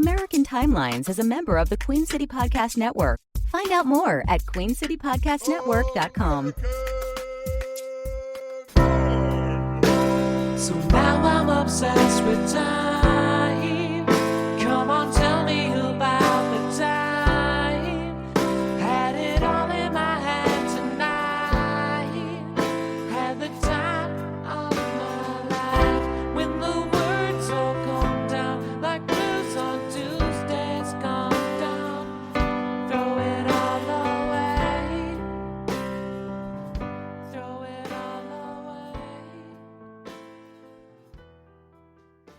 American Timelines is a member of the Queen City Podcast Network. Find out more at queencitypodcastnetwork.com. So now I'm obsessed with time. Come on, tell me about the time. Had it all in my hand tonight. Had the time of my life. When the words all come down like blues on Tuesdays come down. Throw it all away. Throw it all away.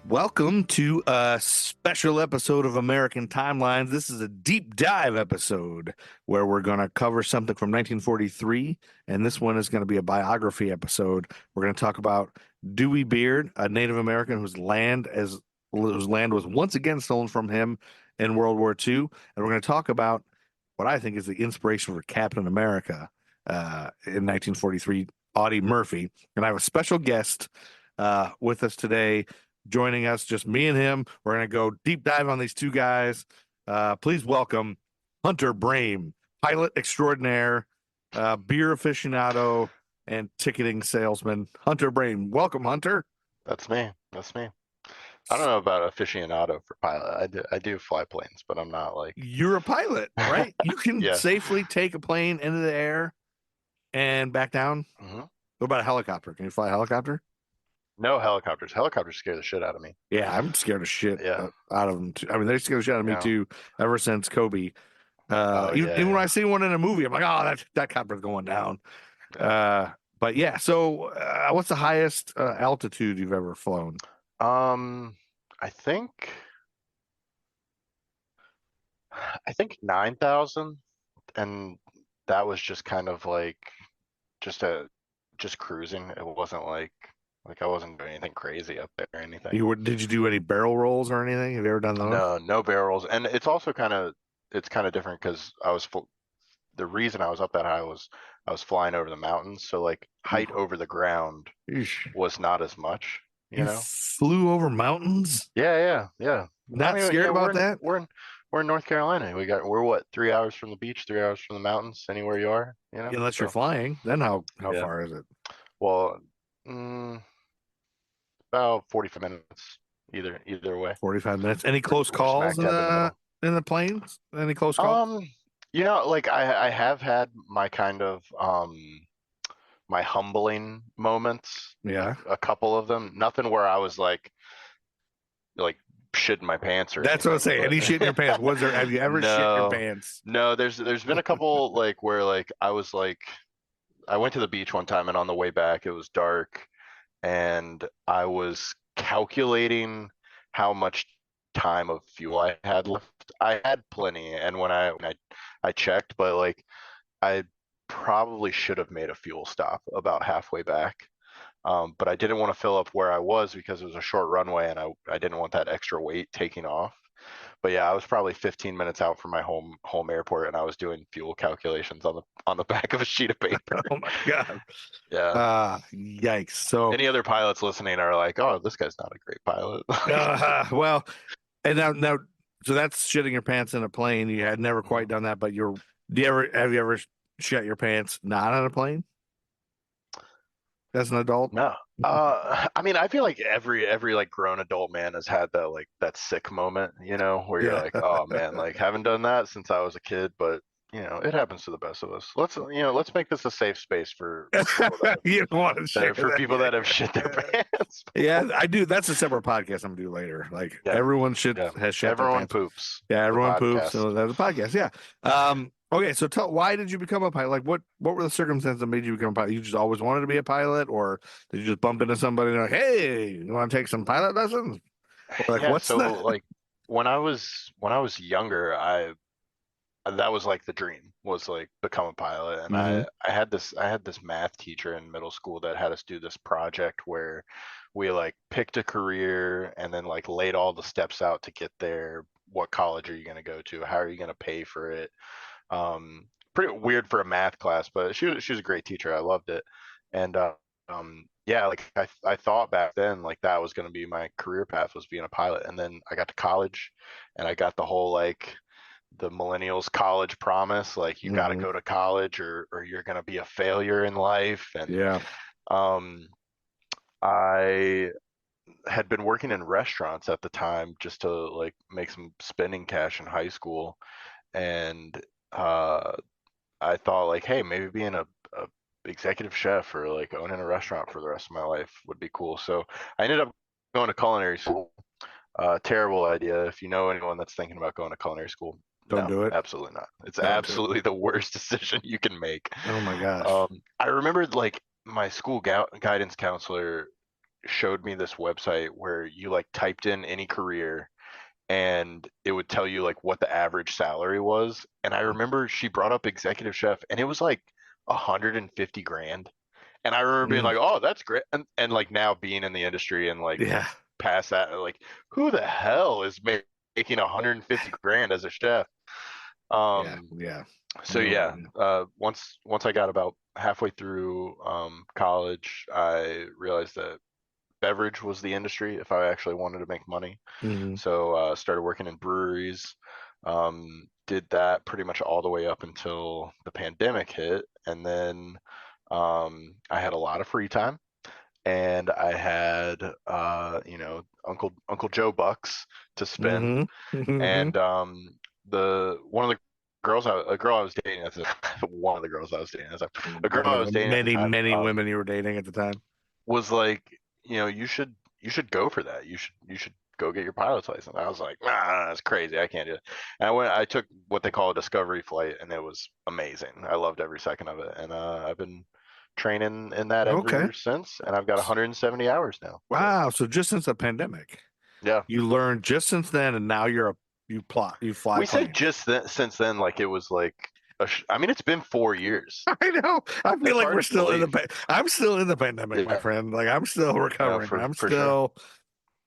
Welcome to a special episode of American Timelines. This is a deep dive episode where we're going to cover something from 1943, and this one is going to be a biography episode. We're going to talk about Dewey Beard, a Native American whose land was once again stolen from him in World War II, and we're going to talk about what I think is the inspiration for Captain America in 1943, Audie Murphy. And I have a special guest with us today. Joining us, just me and him. We're going to go deep dive on these two guys. Please welcome Hunter Brame, pilot extraordinaire, beer aficionado, and ticketing salesman. Hunter Brame. Welcome, Hunter. That's me. I don't know about aficionado for pilot. I do fly planes, but I'm not like... You're a pilot, right? You can Yeah. safely take a plane into the air and back down. Mhm. What about a helicopter? Can you fly a helicopter? No helicopters. Helicopters scare the shit out of me. Yeah, I'm scared of shit Yeah. out of them too. I mean, they scare the shit out of me Yeah. too ever since Kobe. Even when I see one in a movie, I'm like, oh, that copter's going down. But yeah, so what's the highest altitude you've ever flown? I think 9,000, and that was just kind of like just cruising. It wasn't like I wasn't doing anything crazy up there or anything. Did you do any barrel rolls or anything? Have you ever done those? No barrels. And it's also kind of different because the reason I was up that high was I was flying over the mountains. So like height over the ground Eesh. was not as much, you know? Flew over mountains? Yeah. Not scared about that? We're in North Carolina. We're what, 3 hours from the beach, 3 hours from the mountains, anywhere you are, you know? Unless you're flying, then how Yeah. far is it? Well, about 45 minutes either way. 45 minutes. Any close We're calls smack dab in in the planes? Any close the calls? middle. You know, like I have had my kind of my humbling moments. Yeah. A couple of them. Nothing where I was like shitting my pants or That's what I'm anything, saying. but- Any shit in your pants? Have you ever shit your No. pants? No, there's been a couple like where like I went to the beach one time, and on the way back it was dark, and I was calculating how much time of fuel I had left. I had plenty, and when I checked, but like I probably should have made a fuel stop about halfway back. But I didn't want to fill up where I was because it was a short runway, and I didn't want that extra weight taking off. But yeah, I was probably 15 minutes out from my home airport, and I was doing fuel calculations on the back of a sheet of paper. Oh my God. Yeah. Yikes. So Any other pilots listening are like, "Oh, this guy's not a great pilot." well, and now, so that's shitting your pants in a plane. You had never quite done that, but have you ever shit your pants not on a plane as an adult? No. I mean, I feel like every like grown adult man has had that sick moment, you know, where you're Yeah. like, "Oh man, like haven't done that since I was a kid," but you know, it happens to the best of us. Let's make this a safe space for people that You don't want to share for that. people that have shit their pants. Yeah, I do. That's a separate podcast I'm gonna do later. Like Yeah. everyone has shit Everyone their pants. poops. Yeah, everyone The poops. podcast. So that's a podcast. Yeah. Okay, so why did you become a pilot? Like, what were the circumstances that made you become a pilot? You just always wanted to be a pilot, or did you just bump into somebody and like, hey, you want to take some pilot lessons? Or like, Yeah, what's so that? like when I was younger, that was like the dream, was like become a pilot. And Mhm. I had this math teacher in middle school that had us do this project where we like picked a career and then like laid all the steps out to get there. What college are you going to go to? How are you going to pay for it? Pretty weird for a math class, but she was a great teacher. I loved it. And yeah, like I thought back then like that was going to be my career path, was being a pilot. And then I got to college and I got the whole like the millennials college promise, like you got to Mhm. go to college or you're going to be a failure in life. And Yeah. um I had been working in restaurants at the time just to like make some spending cash in high school. And uh I thought like, hey, maybe being a executive chef or like owning a restaurant for the rest of my life would be cool. So I ended up going to culinary school. Terrible idea. If you know anyone that's thinking about going to culinary school, Don't no, do it. absolutely not. It's Don't do it. absolutely the worst decision you can make. Oh my gosh. I remembered like my school guidance counselor showed me this website where you like typed in any career and it would tell you like what the average salary was. And I remember she brought up executive chef and it was like 150 grand. And I remember being Mm. like, oh, that's great. And like now being in the industry and like Yeah. past that, like who the hell is making 150 grand as a chef? Yeah. Um, Yeah. so No yeah, idea. once I got about halfway through college, I realized that beverage was the industry if I actually wanted to make money. Mhm. So started working in breweries. Did that pretty much all the way up until the pandemic hit, and then I had a lot of free time, and I had Uncle Joe bucks to spend, Mhm. Mhm. and the one of the a girl I was dating at the one of the girls I was dating at the time, a girl One I of was the dating at the many, time, many women you were dating at the time. was like, you should go for that. You should go get your pilot's license. I was like, nah, that's crazy. I can't do it. And I took what they call a discovery flight, and it was amazing. I loved every second of it, and I've been training in that Okay. ever since, and I've got 170 hours now. So Wow. So just since the pandemic, yeah, you learned just since then, and now you fly we say planes. just since then, like it was like I mean, it's been 4 years. I know. I feel It's like hard we're to still in the. believe. I'm still in the pandemic, my Yeah, friend. Like I'm still no, recovering. for I'm for sure. still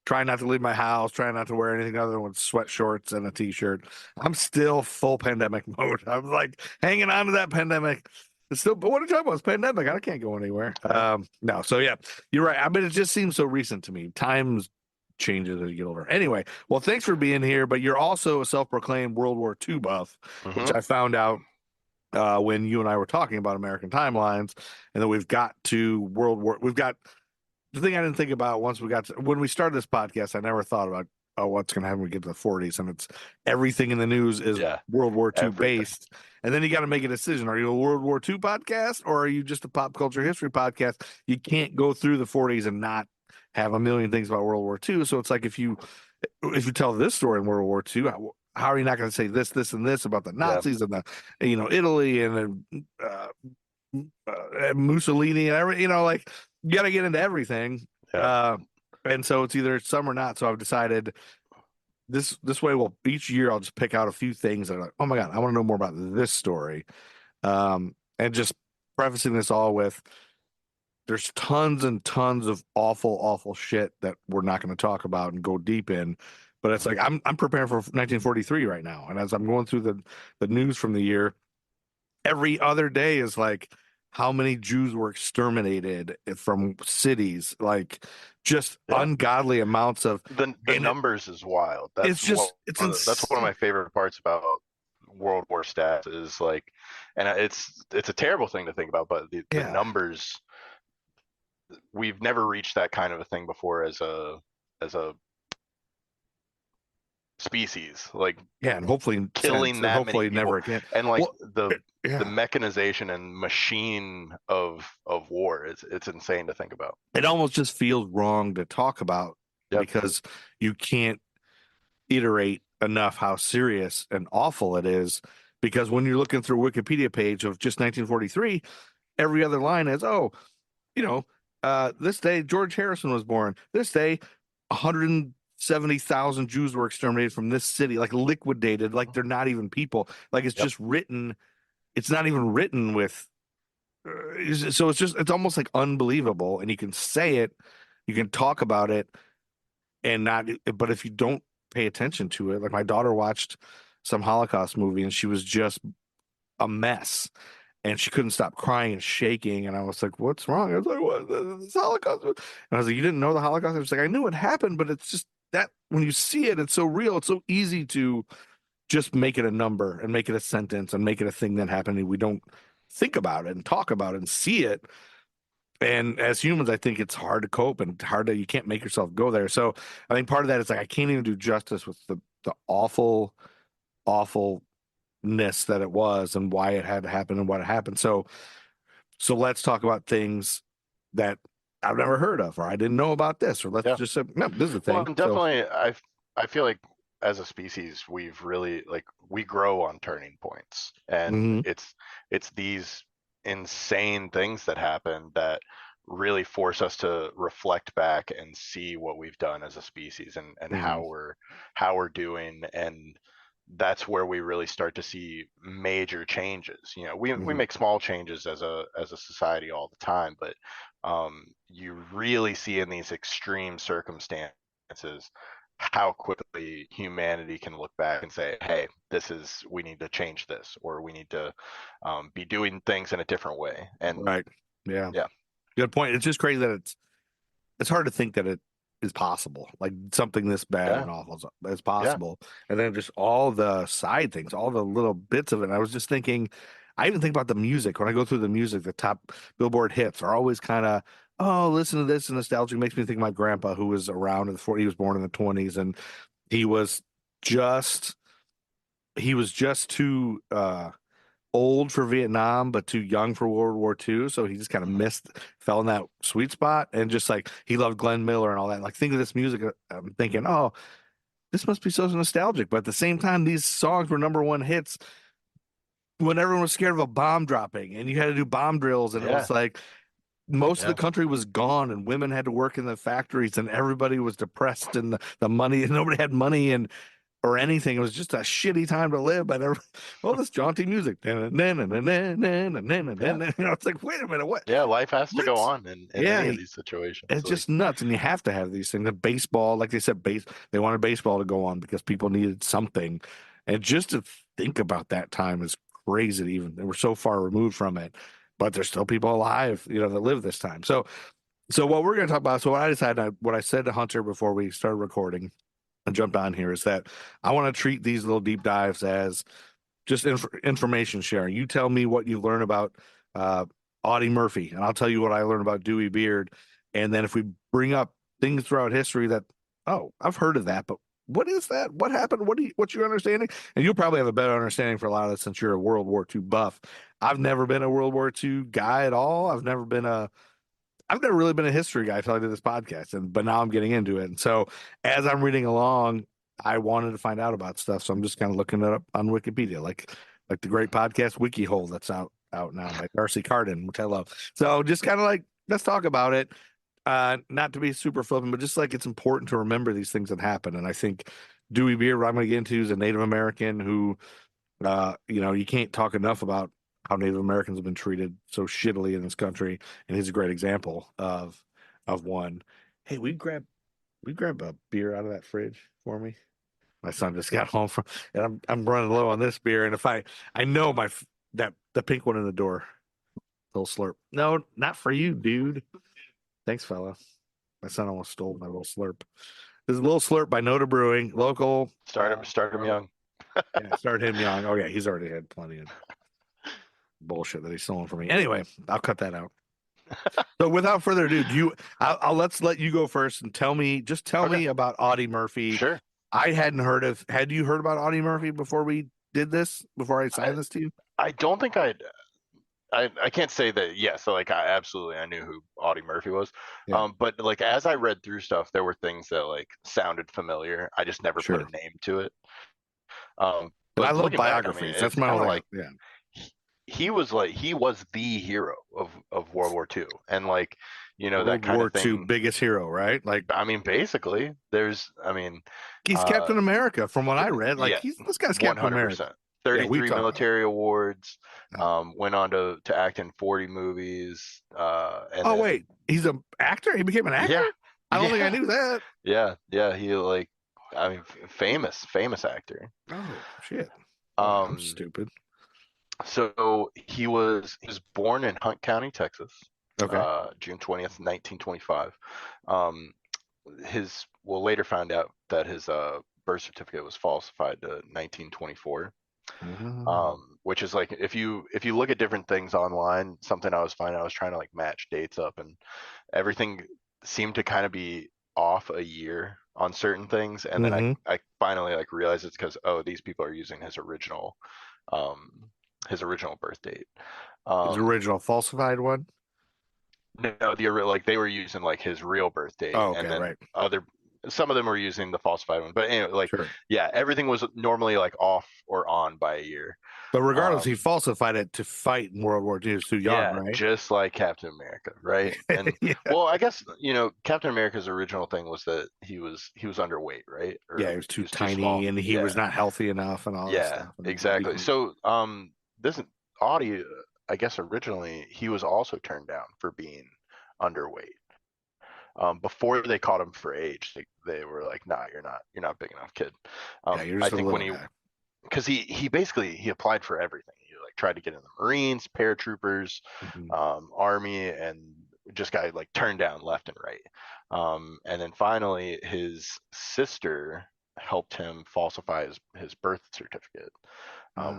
trying not to leave my house. Trying not to wear anything other than sweat shorts and a t-shirt. I'm still full pandemic mode. I'm like hanging on to that pandemic. It's still, but what are you talking about? It's pandemic. I can't go anywhere. Yeah. No. So yeah, you're right. I mean, it just seems so recent to me. Times changes as you get older. Anyway, well, thanks for being here. But you're also a self-proclaimed World War II buff, which Hmm. I found out when you and I were talking about American timelines, and then we've got to World War. We've got the thing I didn't think about once we got to, when we started this podcast. I never thought about what's going to happen when we get to the 40s, and it's everything in the news is Yeah, World War II everything. based, and then you got to make a decision: are you a World War II podcast or are you just a pop culture history podcast? You can't go through the 40s and not have a million things about World War II. So it's like if you tell this story in World War II, how are you not going to say this, this, and this about the Yeah, Nazis and the, Italy and Mussolini and every, like you got to get into everything. yeah, And so it's either some or not. So I've decided this way. Well, each year I'll just pick out a few things that are like, oh my god, I want to know more about this story. And just prefacing this all with there's tons and tons of awful, awful shit that we're not going to talk about and go deep in. But it's like I'm preparing for 1943 right now, and as I'm going through the news from the year, every other day is like how many Jews were exterminated from cities, like just yeah. ungodly amounts of, The and numbers is wild. it's just it's That's one of insane. my favorite parts about World War stats is like, and it's a terrible thing to think about, but the Yeah, numbers, we've never reached that kind of a thing before as a species, like yeah, and hopefully since, killing and that many hopefully people, never again. and like Well, the yeah, mechanization and machine of war, it's insane to think about. it almost just feels wrong to talk about Yep. because you can't iterate enough how serious and awful it is. Because when you're looking through a Wikipedia page of just 1943, every other line is, oh, you know, this day George Harrison was born. This day, 170,000 Jews were exterminated from this city, like liquidated, like they're not even people. Like it's Yep. just written. It's not even written with. So it's almost like unbelievable, and you can say it, you can talk about it, and not. But if you don't pay attention to it, like my daughter watched some Holocaust movie, and she was just a mess. and she couldn't stop crying and shaking. And I was like, "What's wrong?" I was like, "What? This Holocaust?" And I was like, "You didn't know the Holocaust?" I was like, "I knew it happened, but it's just that when you see it, it's so real. It's so easy to just make it a number and make it a sentence and make it a thing that happened. And we don't think about it and talk about it and see it. And as humans, I think it's hard to cope and hard to, you can't make yourself go there. So I think part of that is like I can't even do justice with the awfulness that it was and why it had to happen and what happened. So let's talk about things that I've never heard of, or I didn't know about this, or let's just say, no, this is a Well, thing. and So definitely, I feel like as a species, we've really like we grow on turning points, and mhm, it's these insane things that happen that really force us to reflect back and see what we've done as a species and mhm, how we're doing, and that's where we really start to see major changes. You know, we mhm, make small changes as a society all the time, but you really see in these extreme circumstances how quickly humanity can look back and say, hey, we need to change this, or we need to be doing things in a different way. And right. Yeah. yeah, Good point. It's just crazy that it's hard to think that it is possible, like something this bad yeah, and awful is yeah, possible. And then just all the side things, all the little bits of it. And I was just thinking, I even think about the music. When I go through the music, the top Billboard hits are always kind of, oh, listen to this. And nostalgia makes me think of my grandpa who was around in the 40s, he was born in the 20s, and he was just he was just too old for Vietnam, but too young for World War II. So he just kind of mhm, fell in that sweet spot. And just like he loved Glenn Miller and all that. Like, think of this music. I'm thinking, oh, this must be so nostalgic. But at the same time, these songs were number one hits when everyone was scared of a bomb dropping and you had to do bomb drills. And it yeah, was like most of the yeah, country was gone and women had to work in the factories and everybody was depressed and the money, nobody had money. And or anything. It was just a shitty time to live. But all this jaunty music. You yeah, know, it's like, wait a minute, what? yeah. Life has to go What? on in Yeah, any of these situations. it's Like, just nuts. And you have to have these things. The baseball, like they said, they wanted baseball to go on because people needed something. And just to think about that time is crazy to even, we're so far removed from it, but there's still people alive, you know, that live this time. So what we're going to talk about, so what I decided, what I said to Hunter before we started recording, and jumped on here is that I want to treat these little deep dives as just information sharing. You tell me what you learn about uh, Audie Murphy, and I'll tell you what I learned about Dewey Beard. And then if we bring up things throughout history that, oh, I've heard of that, but what is that? What happened? What's your understanding? And you'll probably have a better understanding for a lot of this since you're a World War II buff. I've never been a World War II guy at all. I've never really been a history guy until I did this podcast, but now I'm getting into it. And so as I'm reading along, I wanted to find out about stuff, so I'm just kind of looking it up on Wikipedia, like the great podcast Wiki Hole that's out now by Darcy Carden, which I love. So just kind of like let's talk about it. Not to be super flippant, but just like it's important to remember these things that happen. And I think Dewey Beard, what I'm going to get into, is a Native American who you know, you can't talk enough about how Native Americans have been treated so shittily in this country, and he's a great example of one. Hey, we grab a beer out of that fridge for me. My son just got home from, and I'm running low on this beer, and if I know that the pink one in the door, little slurp. No, not for you, dude. Thanks, fella. My son almost stole my little slurp. This is a little slurp by Noda Brewing, local. start him young. Yeah, start him young. Oh yeah, he's already had plenty of bullshit that he's stolen from me. Anyway, I'll cut that out. So without further ado, I'll let's let you go first and tell me Okay, about Audie Murphy. sure. I hadn't heard of. Had you heard about Audie Murphy before we did this? Before I I signed this to you? I don't think I can't say that. Yeah, so like I knew who Audie Murphy was. Yeah, But like as I read through stuff, there were things that like sounded familiar. I just never put sure. a name to it. And I But love looking back, I mean, biographies. That's it's my kind whole of thing. like Yeah, he, he was the hero of World War II, and like that World kind War of II thing. biggest hero, right? Like I mean, basically, he's uh, Captain America from what I read. Like yeah, he's this guy's Captain America. 100%. Yeah, we 33 talked about it. military awards. Yeah. Went on to act in 40 movies. And Oh then wait, he's an actor. He became an actor. yeah, I don't think I yeah, knew that. yeah. He like, I mean, famous actor. Oh shit. Boy, I'm Um, stupid. So he was born in Hunt County, Texas, Okay. June 20th, 1925. Um, we'll later find out that his birth certificate was falsified to 1924. Which is like if you look at different things online, something I was finding, I was trying to like match dates up, and everything seemed to kind of be off a year on certain things, and then Mm-hmm. I finally like realized it's because, oh, these people are using um his original birth date. His um original falsified one. no, like they were using like his real birth date, Oh, okay, and then right. some of them were using the falsified one, but anyway, like, Sure. yeah, everything was normally like off or on by a year. But regardless, he um falsified it to fight in World War II. He was too young, Yeah, right? just like Captain America, right? And Yeah. well, I guess Captain America's original thing was that he was underweight, right? Yeah, Or he was he too was too tiny small. and he was Yeah, not healthy enough and all that yeah, stuff. And exactly. weakly. So this Audie, I guess originally he was also turned down for being underweight. Before they caught him for age, they were like, "Nah, you're not big enough, kid." Yeah, you're I just a think when little he guy. because he basically he applied for everything. He like tried to get in the Marines, paratroopers, Mhm. Army, and just got like turned down left and right. And then finally, his sister helped him falsify his birth certificate.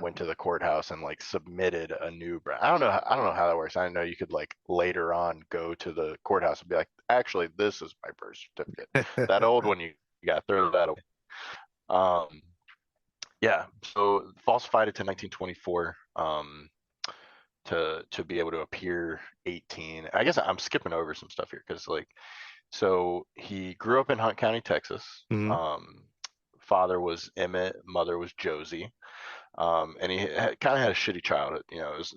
Went to the courthouse and like submitted a new. I don't know how that works. I know you could like later on go to the courthouse and be like, actually, this is my birth certificate. That old one you got, throw that away. Um, yeah, so falsified it to 1924, to be able to appear 18. I guess I'm skipping over some stuff here because like, so he grew up in Hunt County, Texas. Mhm. Father was Emmett, mother was Josie. And he kind of had a shitty childhood.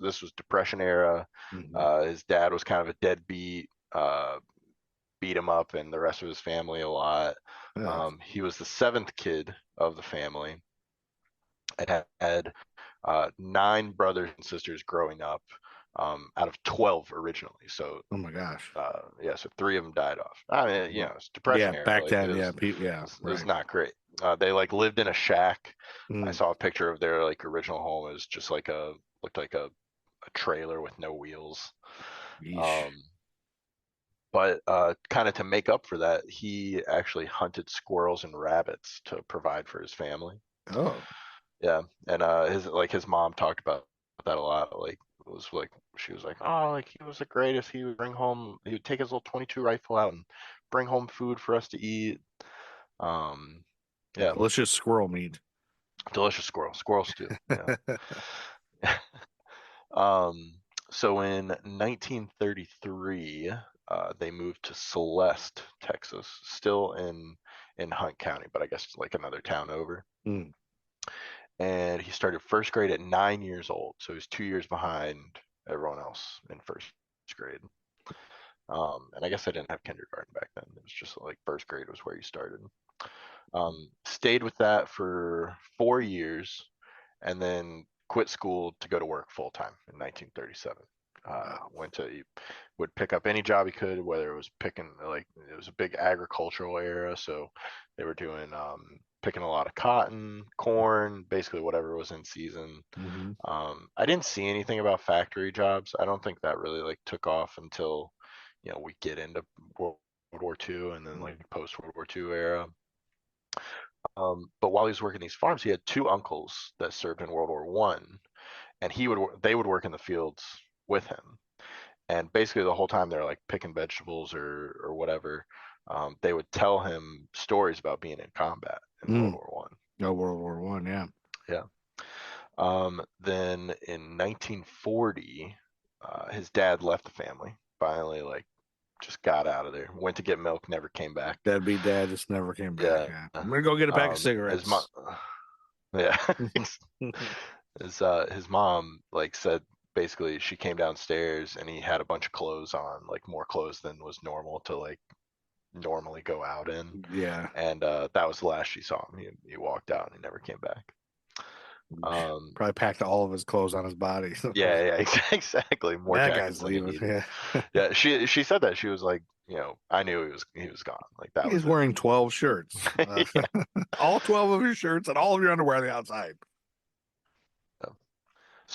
This was Depression era. Mhm. His dad was kind of a deadbeat, beat him up and the rest of his family a lot. Ugh. He was the seventh kid of the family and had 9 brothers and sisters growing up, out of 12 originally. So Oh my gosh. yeah, so 3 of them died off. I mean, Mhm. it's Yeah, depression era. back Like then, yeah, yeah, it was right. not great. They like lived in a shack. I Mm. saw a picture of their like original home. It was just like looked like a trailer with no wheels. Yeesh. Um, but kind of to make up for that, he actually hunted squirrels and rabbits to provide for his family. Oh, Yeah, and his mom talked about that a lot. Like it was like she was like, oh, like he was the greatest. He would take his little 22 rifle out and bring home food for us to eat. Um, yeah, delicious squirrel meat. delicious squirrel stew. Yeah. Um, so in 1933, they moved to Celeste, Texas, still in Hunt County, but I guess like another town over. Mm. And he started first grade at 9 years old, so he's 2 years behind everyone else in first grade. And I guess I didn't have kindergarten back then. It was just like first grade was where you started. Stayed with that for 4 years, and then quit school to go to work full time in 1937. Wow. He would pick up any job he could, whether it was picking, like it was a big agricultural era, so they were doing picking a lot of cotton, corn, basically whatever was in season. Hmm. I didn't see anything about factory jobs. I don't think that really like took off until we get into World War II and then like post World War II era. But while he was working these farms, he had 2 uncles that served in World War I, and they would work in the fields with him. And basically, the whole time they're like picking vegetables or whatever. They would tell him stories about being in combat in World Mm. War One. No, World War One. Yeah. Yeah. Then in 1940, his dad left the family. Finally, like, just got out of there. Went to get milk, never came back. Deadbeat dad just never came back. Yeah. Yeah. I'm gonna go get a pack of His mom. cigarettes. Yeah. His mom like said basically she came downstairs and he had a bunch of clothes on, like more clothes than was normal to like normally go out in. Yeah. And that was the last she saw him. He walked out and he never came back. Um, Probably packed all of his clothes on his body. yeah, exactly. More That guy's jackets than he leaving. needed. Yeah. Yeah, she said that. She was like, I knew he was gone. Like that He's was wearing 12 shirts. it. Yeah. All 12 of your shirts and all of your underwear on the outside.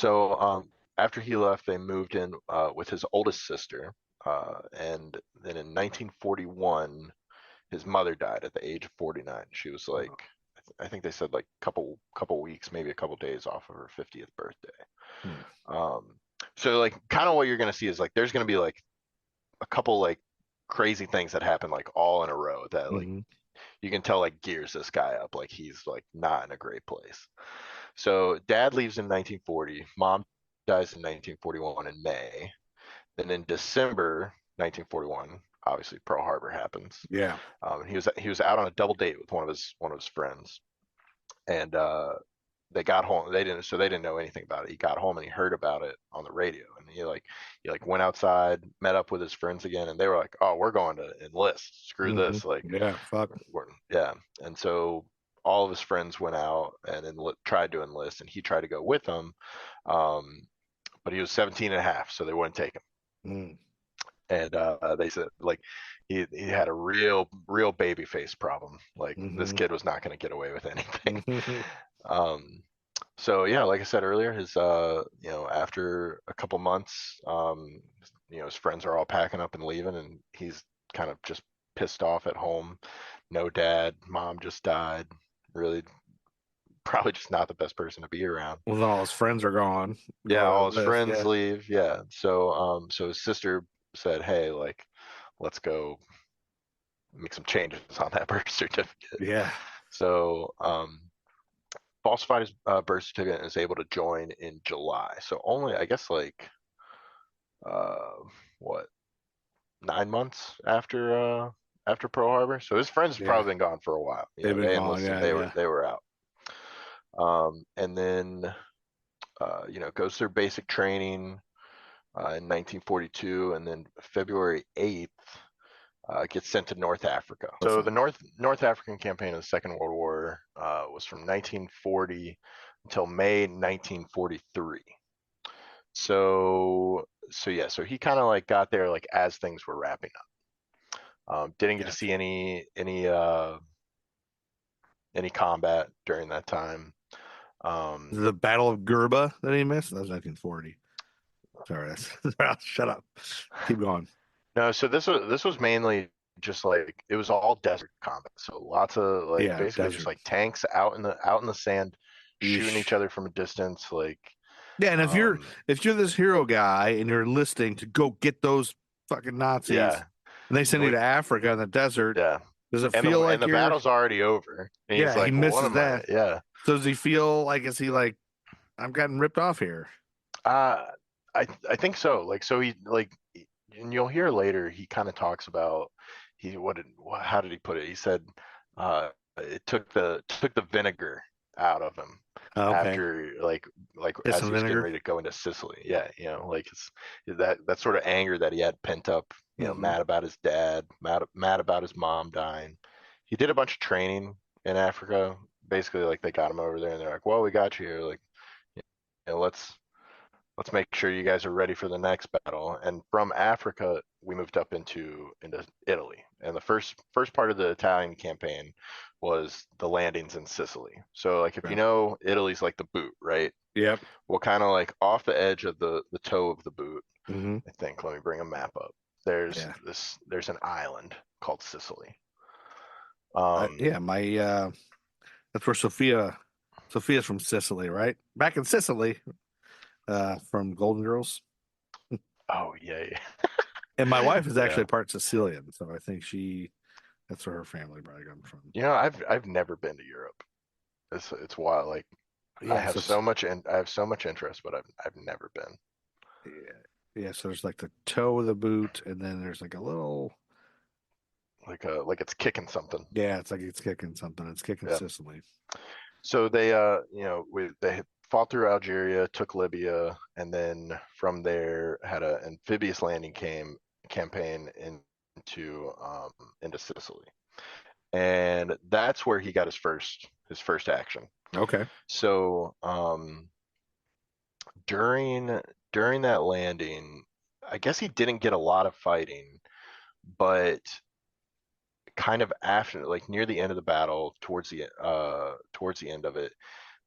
So after he left, they moved in with his oldest sister, and then in 1941, his mother died at the age of 49. She was like, I think they said like couple weeks, maybe a couple days off of her 50th birthday. Um, so like kind of what you're gonna see is like there's gonna be like a couple like crazy things that happen like all in a row that like Mm-hmm. you can tell like gears this guy up, like he's like not in a great place. So dad leaves in 1940, mom dies in 1941 in May. Then in December 1941, obviously Pearl Harbor happens. Yeah. He was out on a double date with one of his friends, and they got home. They didn't know anything about it. He got home and he heard about it on the radio, and he went outside, met up with his friends again, and they were like, "Oh, we're going to enlist. Screw this!" Like, Yeah. Fuck. yeah. And so all of his friends went out and tried to enlist, and he tried to go with them, but he was 17 and a half, so they wouldn't take him. Mm. And they said like he had a real baby face problem. Like this kid was not going to get away with anything. So yeah, like I said earlier, his after a couple months, his friends are all packing up and leaving, and he's kind of just pissed off at home. No dad, mom just died. Really, probably just not the best person to be around. Well, then all his friends are gone. Yeah, all his List, friends yeah. leave. Yeah, so his sister said, "Hey, like, let's go make some changes on that birth certificate." Yeah. So falsified his birth certificate and is able to join in July. So only, I guess, like what, 9 months after Pearl Harbor. So his friends have Yeah. probably been gone for a while. They've been They gone. enlisted. Yeah. They Yeah. were out. And then goes through basic training in 1942, and then February 8th gets sent to North Africa. So the North African campaign of the Second World War was from 1940 until May 1943. So he kind of like got there like as things were wrapping up. Didn't get to see any combat during that time. The Battle of Gerba that he missed. That was 1940. Sorry, shut up. Keep going. No, so this was mainly just like it was all desert combat. So lots of like basically just desert. like tanks out in the sand, shooting Yeesh. each other from a distance. Like Yeah, and if you're this hero guy and you're enlisting to go get those fucking Nazis, yeah, and they send you to Africa in the desert, yeah, does it and feel like the you're? battle's already over, and he's Yeah, he like, well, what misses am that. I? Yeah. So does he feel like? Is he like, I'm getting ripped off here? I think so. Like so he like, and you'll hear later he kind of talks about how did he put it? He said it took the vinegar out of him Oh, okay. after like Get as some he was getting vinegar. ready to go into Sicily. Yeah, like it's that sort of anger that he had pent up, mad about his dad, mad about his mom dying. He did a bunch of training in Africa. Basically, like they got him over there, and they're like, "Well, we got you here. Like, let's make sure you guys are ready for the next battle." And from Africa, we moved up into Italy. And the first part of the Italian campaign was the landings in Sicily. So like if you know, Italy's like the boot, right? Yep. Well, kind of like off the edge of the toe of the boot, Mm-hmm. I think. Let me bring a map up. There's an island called Sicily. My that's where Sophia's from Sicily, right? Back in Sicily, from Golden Girls. Oh yeah. And my wife is actually part Sicilian, so I think that's where her family probably comes from. I've never been to Europe. It's wild. Like I have so much interest, but I've never been. Yeah. So there's like the toe of the boot, and then there's like a little, like it's kicking something. Yeah, it's like it's kicking something. It's kicking Sicily. So they they fought through Algeria, took Libya, and then from there had an amphibious landing campaign into Sicily, and that's where he got his first action. Okay. So during that landing, I guess he didn't get a lot of fighting, but kind of after, like near the end of the battle, towards the end of it,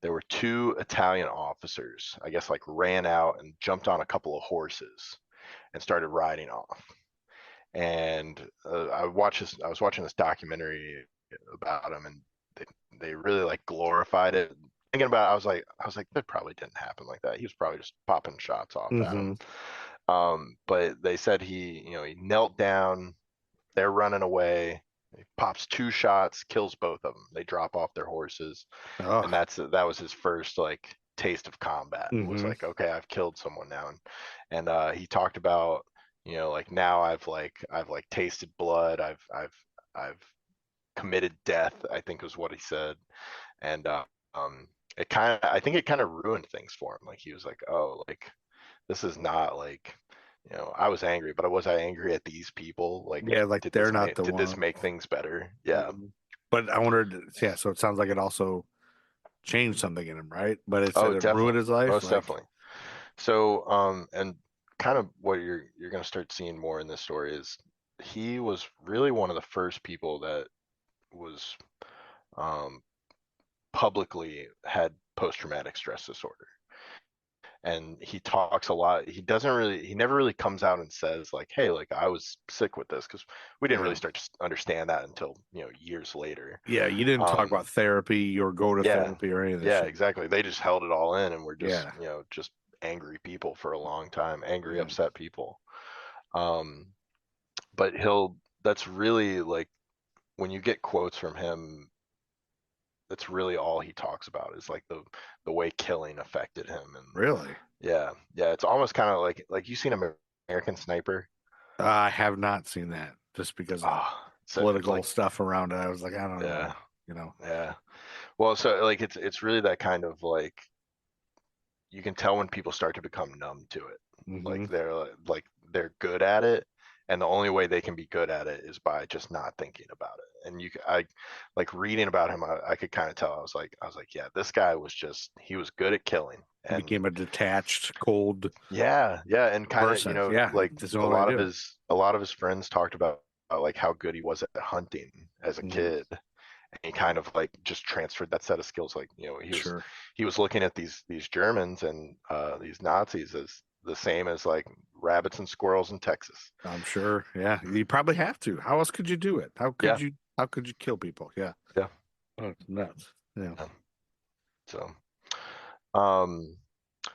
there were two Italian officers, I guess, like ran out and jumped on a couple of horses and started riding off. And I was watching this documentary about him, and they really like glorified it. Thinking about it, I was like, that probably didn't happen like that. He was probably just popping shots off at him. But they said he knelt down. They're running away. He pops two shots, kills both of them. They drop off their horses, and that was his first like taste of combat. Was like, okay, I've killed someone now, and he talked about like now I've tasted blood. I've committed death, I think was what he said, and I think it kind of ruined things for him. Like he was like, oh, like this is not like. I was angry, but was I angry at these people? Like, yeah, like they're not the did one. this make things better? Yeah. But I wondered, yeah. So it sounds like it also changed something in him, right? But it said it ruined his life. Most definitely. So, and kind of what you're going to start seeing more in this story is he was really one of the first people that was publicly had post-traumatic stress disorder. And he talks a lot. He never really comes out and says like, hey, like I was sick with this, because we didn't really start to understand that until years later. Yeah, you didn't talk about therapy or go to therapy or anything. Yeah, exactly. They just held it all in, and we're just just angry people for a long time, upset people. But that's really like when you get quotes from him, that's really all he talks about is like the way killing affected him. And really, yeah, it's almost kind of like you seen American Sniper. I have not seen that, just because of political stuff around it. I was like, I don't know, Yeah. Well, so like it's really that kind of like, you can tell when people start to become numb to it. Like they're good at it, and the only way they can be good at it is by just not thinking about it. And I like reading about him, I could kind of tell. I was like, yeah, this guy he was good at killing. And he became a detached, cold. Yeah, and kind of like a lot of his friends talked about like how good he was at hunting as a kid. And he kind of like just transferred that set of skills. Like he was looking at these Germans and these Nazis as the same as like rabbits and squirrels in Texas. I'm sure. Yeah, you probably have to. How else could you do it? How could you kill people? Yeah. Yeah. Oh, it's nuts. Yeah. So,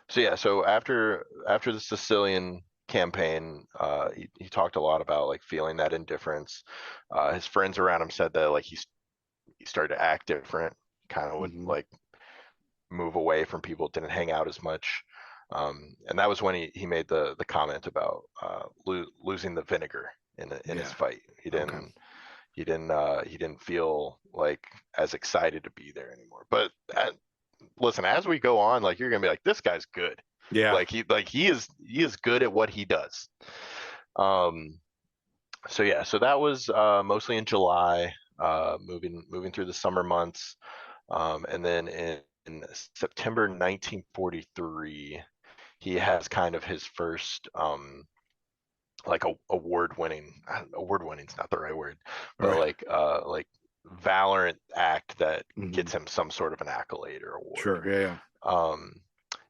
so after the Sicilian campaign, he talked a lot about like feeling that indifference. His friends around him said that like he started to act different, kind of would like move away from people, didn't hang out as much. And that was when he made the comment about losing the vinegar in his fight. He didn't feel like as excited to be there anymore. But listen, as we go on, like you're gonna be like, this guy's good. Yeah, he is good at what he does. So that was mostly in July, moving through the summer months, and then in September 1943, he has kind of his first like award-winning's not the right word, but like valorant act that gets him some sort of an accolade or award. Sure, yeah.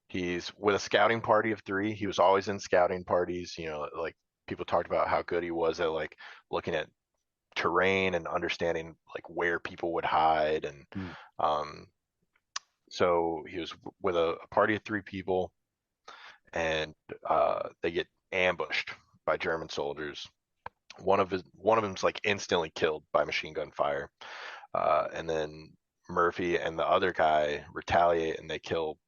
He's with a scouting party of 3. He was always in scouting parties. Like people talked about how good he was at like looking at terrain and understanding like where people would hide. And so he was with a party of 3 people, and they get ambushed by German soldiers. One of them's like instantly killed by machine gun fire, and then Murphy and the other guy retaliate, and they killed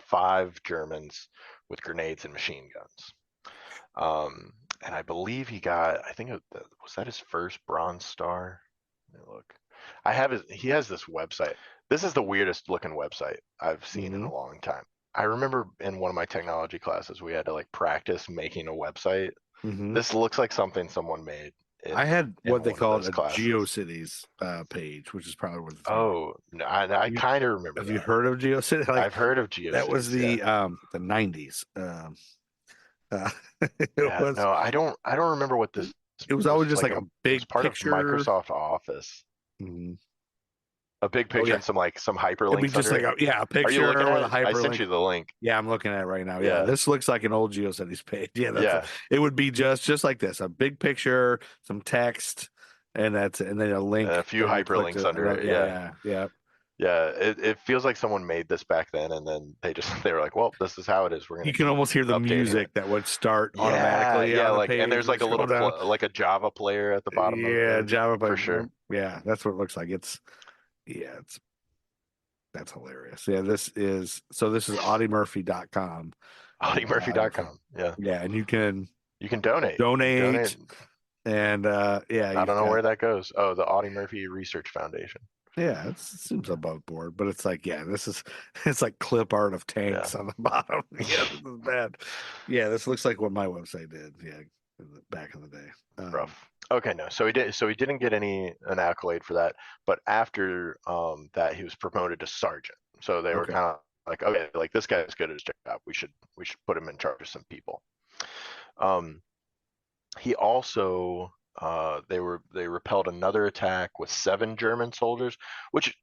5 Germans with grenades and machine guns. And I believe he got, was that his first Bronze Star? Let me look. He has this website. This is the weirdest looking website I've seen in a long time. I remember in one of my technology classes, we had to like practice making a website. This looks like something someone made. I had what they called a GeoCities page, which is probably what. Oh, no, I kind of remember. Have you heard of GeoCities? Like, I've heard of GeoCities. That was the 90s. No, I don't remember what this. It was always just like a big part picture. of Microsoft Office. A big picture yeah. and some It'd be hyperlinks just under like it. a Are you picture looking with a at it? I sent hyperlink. you the link. Yeah, I'm looking at it right now. Yeah. This looks like an old GeoCities page. Yeah, Yeah. it would be just like this: a big picture, some text, and that's it. And then a link, And a few and you click hyperlinks to under it. yeah. Yeah, it feels like someone made this back then, and then they were like, well, this is how it is. We're gonna You can keep almost hear the updating music it. that would start Yeah, automatically yeah, on the like, page. and there's like a little down. like a Java player at the bottom of the page. Java for sure. Yeah, that's what it looks like. That's hilarious. Yeah, this is audiemurphy.com. AudieMurphy.com. Yeah, Yeah, and you can donate. donate. And yeah, I don't know where that goes. Oh, the Audie Murphy Research Foundation. Yeah, it seems above board, but it's like, it's like clip art of tanks on the bottom. Yeah, this is bad. Yeah, this looks like what my website did. Yeah, back in the day. Rough. Okay, no. So he didn't get an accolade for that, but after that he was promoted to sergeant. So they were kind of like, okay, like this guy's good at his job. We should put him in charge of some people. He also they repelled another attack with 7 German soldiers, which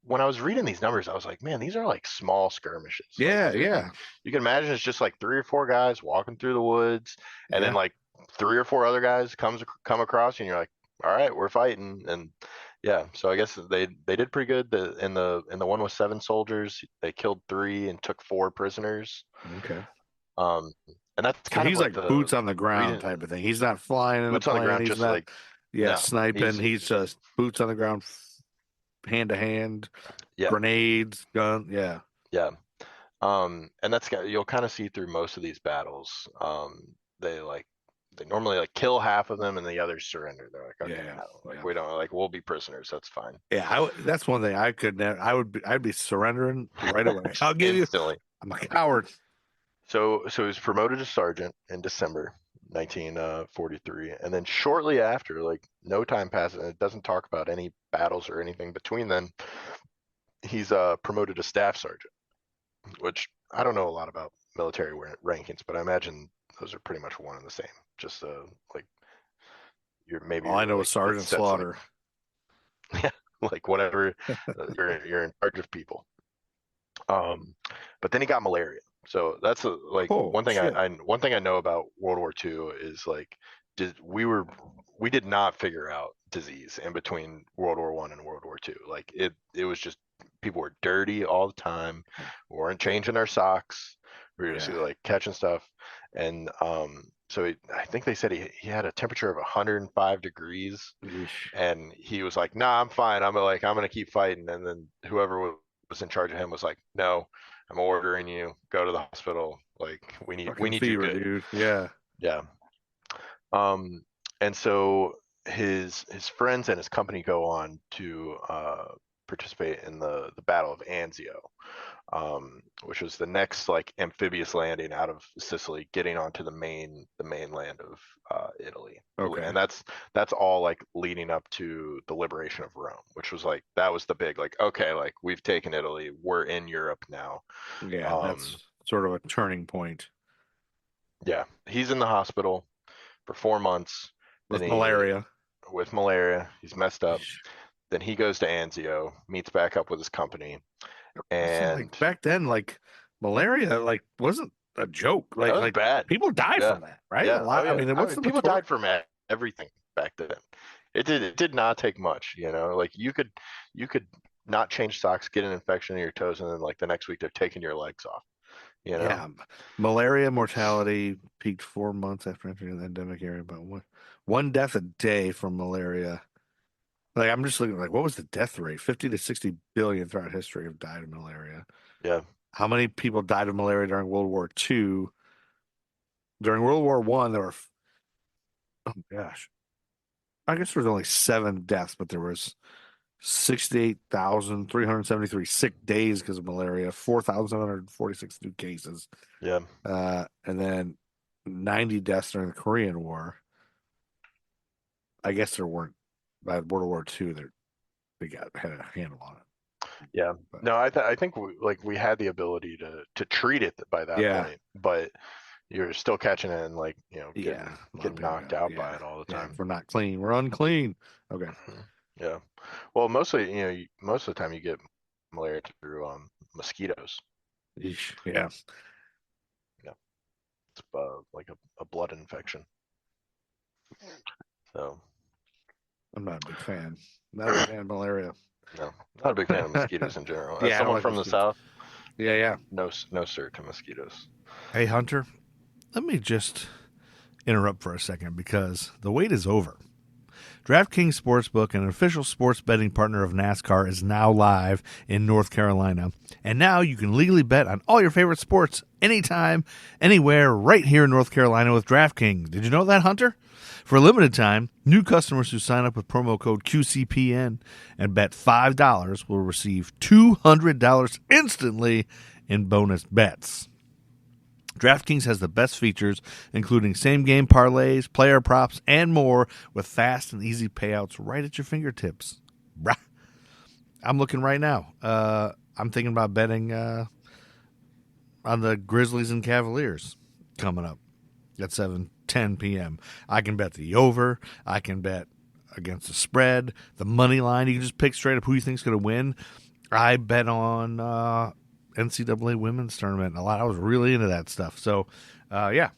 when I was reading these numbers, I was like, man, these are like small skirmishes. Yeah, You can imagine it's just like 3 or 4 guys walking through the woods, and then like 3 or 4 other guys come across you, and you're like, all right, we're fighting. And yeah, so I guess they did pretty good. In the one with 7 soldiers, they killed 3 and took 4 prisoners. Okay. And that's kind of he's like boots on the ground type of thing. He's not flying in boots a on plane. the ground, He's just not, like sniping. He's just boots on the ground, hand to hand, grenades, gun. Yeah. Yeah. And you'll kind of see through most of these battles. They normally kill half of them and the others surrender. They're like, okay, we don't we'll be prisoners. That's fine. Yeah, that's one thing I could never. I'd be surrendering right away. I'll give instantly. I'm a coward. So he was promoted to sergeant in December 1943, and then shortly after, like no time passes, and it doesn't talk about any battles or anything between then. He's promoted to staff sergeant, which I don't know a lot about military rankings, but I imagine those are pretty much one and the same. Just you're maybe. All I know is Sergeant Slaughter. Yeah, like whatever. You're in charge of people. But then he got malaria. So that's one thing I know about World War II is we did not figure out disease in between World War I and World War II. Like it was just people were dirty all the time. We weren't changing our socks. We were just catching stuff. And so I think they said he had a temperature of 105 degrees. Eesh. And he was like, nah, I'm fine. I'm going to keep fighting. And then whoever was in charge of him was like, no, I'm ordering you, go to the hospital. Like we need fever, you good. Dude. Yeah. Yeah. And so his friends and his company go on to participate in the Battle of Anzio, which was the next amphibious landing out of Sicily, getting onto the mainland of Italy. Okay. And that's all leading up to the liberation of Rome, which was that was the big okay, we've taken Italy, we're in Europe now. Yeah, that's sort of a turning point. Yeah, he's in the hospital for 4 months with malaria. He's messed up. Then he goes to Anzio, meets back up with his company, and back then, malaria wasn't a joke. That was bad. People died from that, right? Yeah. A lot. I mean, people died from everything back then. It did not take much. You could not change socks, get an infection in your toes, and then the next week they're taking your legs off. Yeah, malaria mortality peaked 4 months after entering the endemic area. About one death a day from malaria. I'm just looking what was the death rate? 50 to 60 billion throughout history have died of malaria. Yeah. How many people died of malaria during World War II? During World War I, there were, oh gosh, I guess there was only 7 deaths, but there was 68,373 sick days because of malaria, 4,746 new cases. Yeah. And then 90 deaths during the Korean War. I guess there weren't. By World War II, they had a handle on it. Yeah. But, no, I think we had the ability to treat it by that point, but you're still catching it and getting knocked out by it all the time. We're not clean. We're unclean. Okay. Yeah. Well, mostly, most of the time you get malaria through mosquitoes. Eesh, yeah. Yeah. It's like a blood infection. So, I'm not a big fan. Not a big fan of malaria. no, not a big fan of mosquitoes in general. As Yeah, I don't someone like from the mosquitoes. South, Yeah, yeah. no sir to mosquitoes. Hey, Hunter, let me just interrupt for a second because the wait is over. DraftKings Sportsbook, an official sports betting partner of NASCAR, is now live in North Carolina. And now you can legally bet on all your favorite sports anytime, anywhere, right here in North Carolina with DraftKings. Did you know that, Hunter? For a limited time, new customers who sign up with promo code QCPN and bet $5 will receive $200 instantly in bonus bets. DraftKings has the best features, including same-game parlays, player props, and more, with fast and easy payouts right at your fingertips. Brah. I'm looking right now. I'm thinking about betting on the Grizzlies and Cavaliers coming up at 7:10 p.m. I can bet the over. I can bet against the spread, the money line. You can just pick straight up who you think's going to win. I bet on NCAA women's tournament a lot. I was really into that stuff. So, yeah,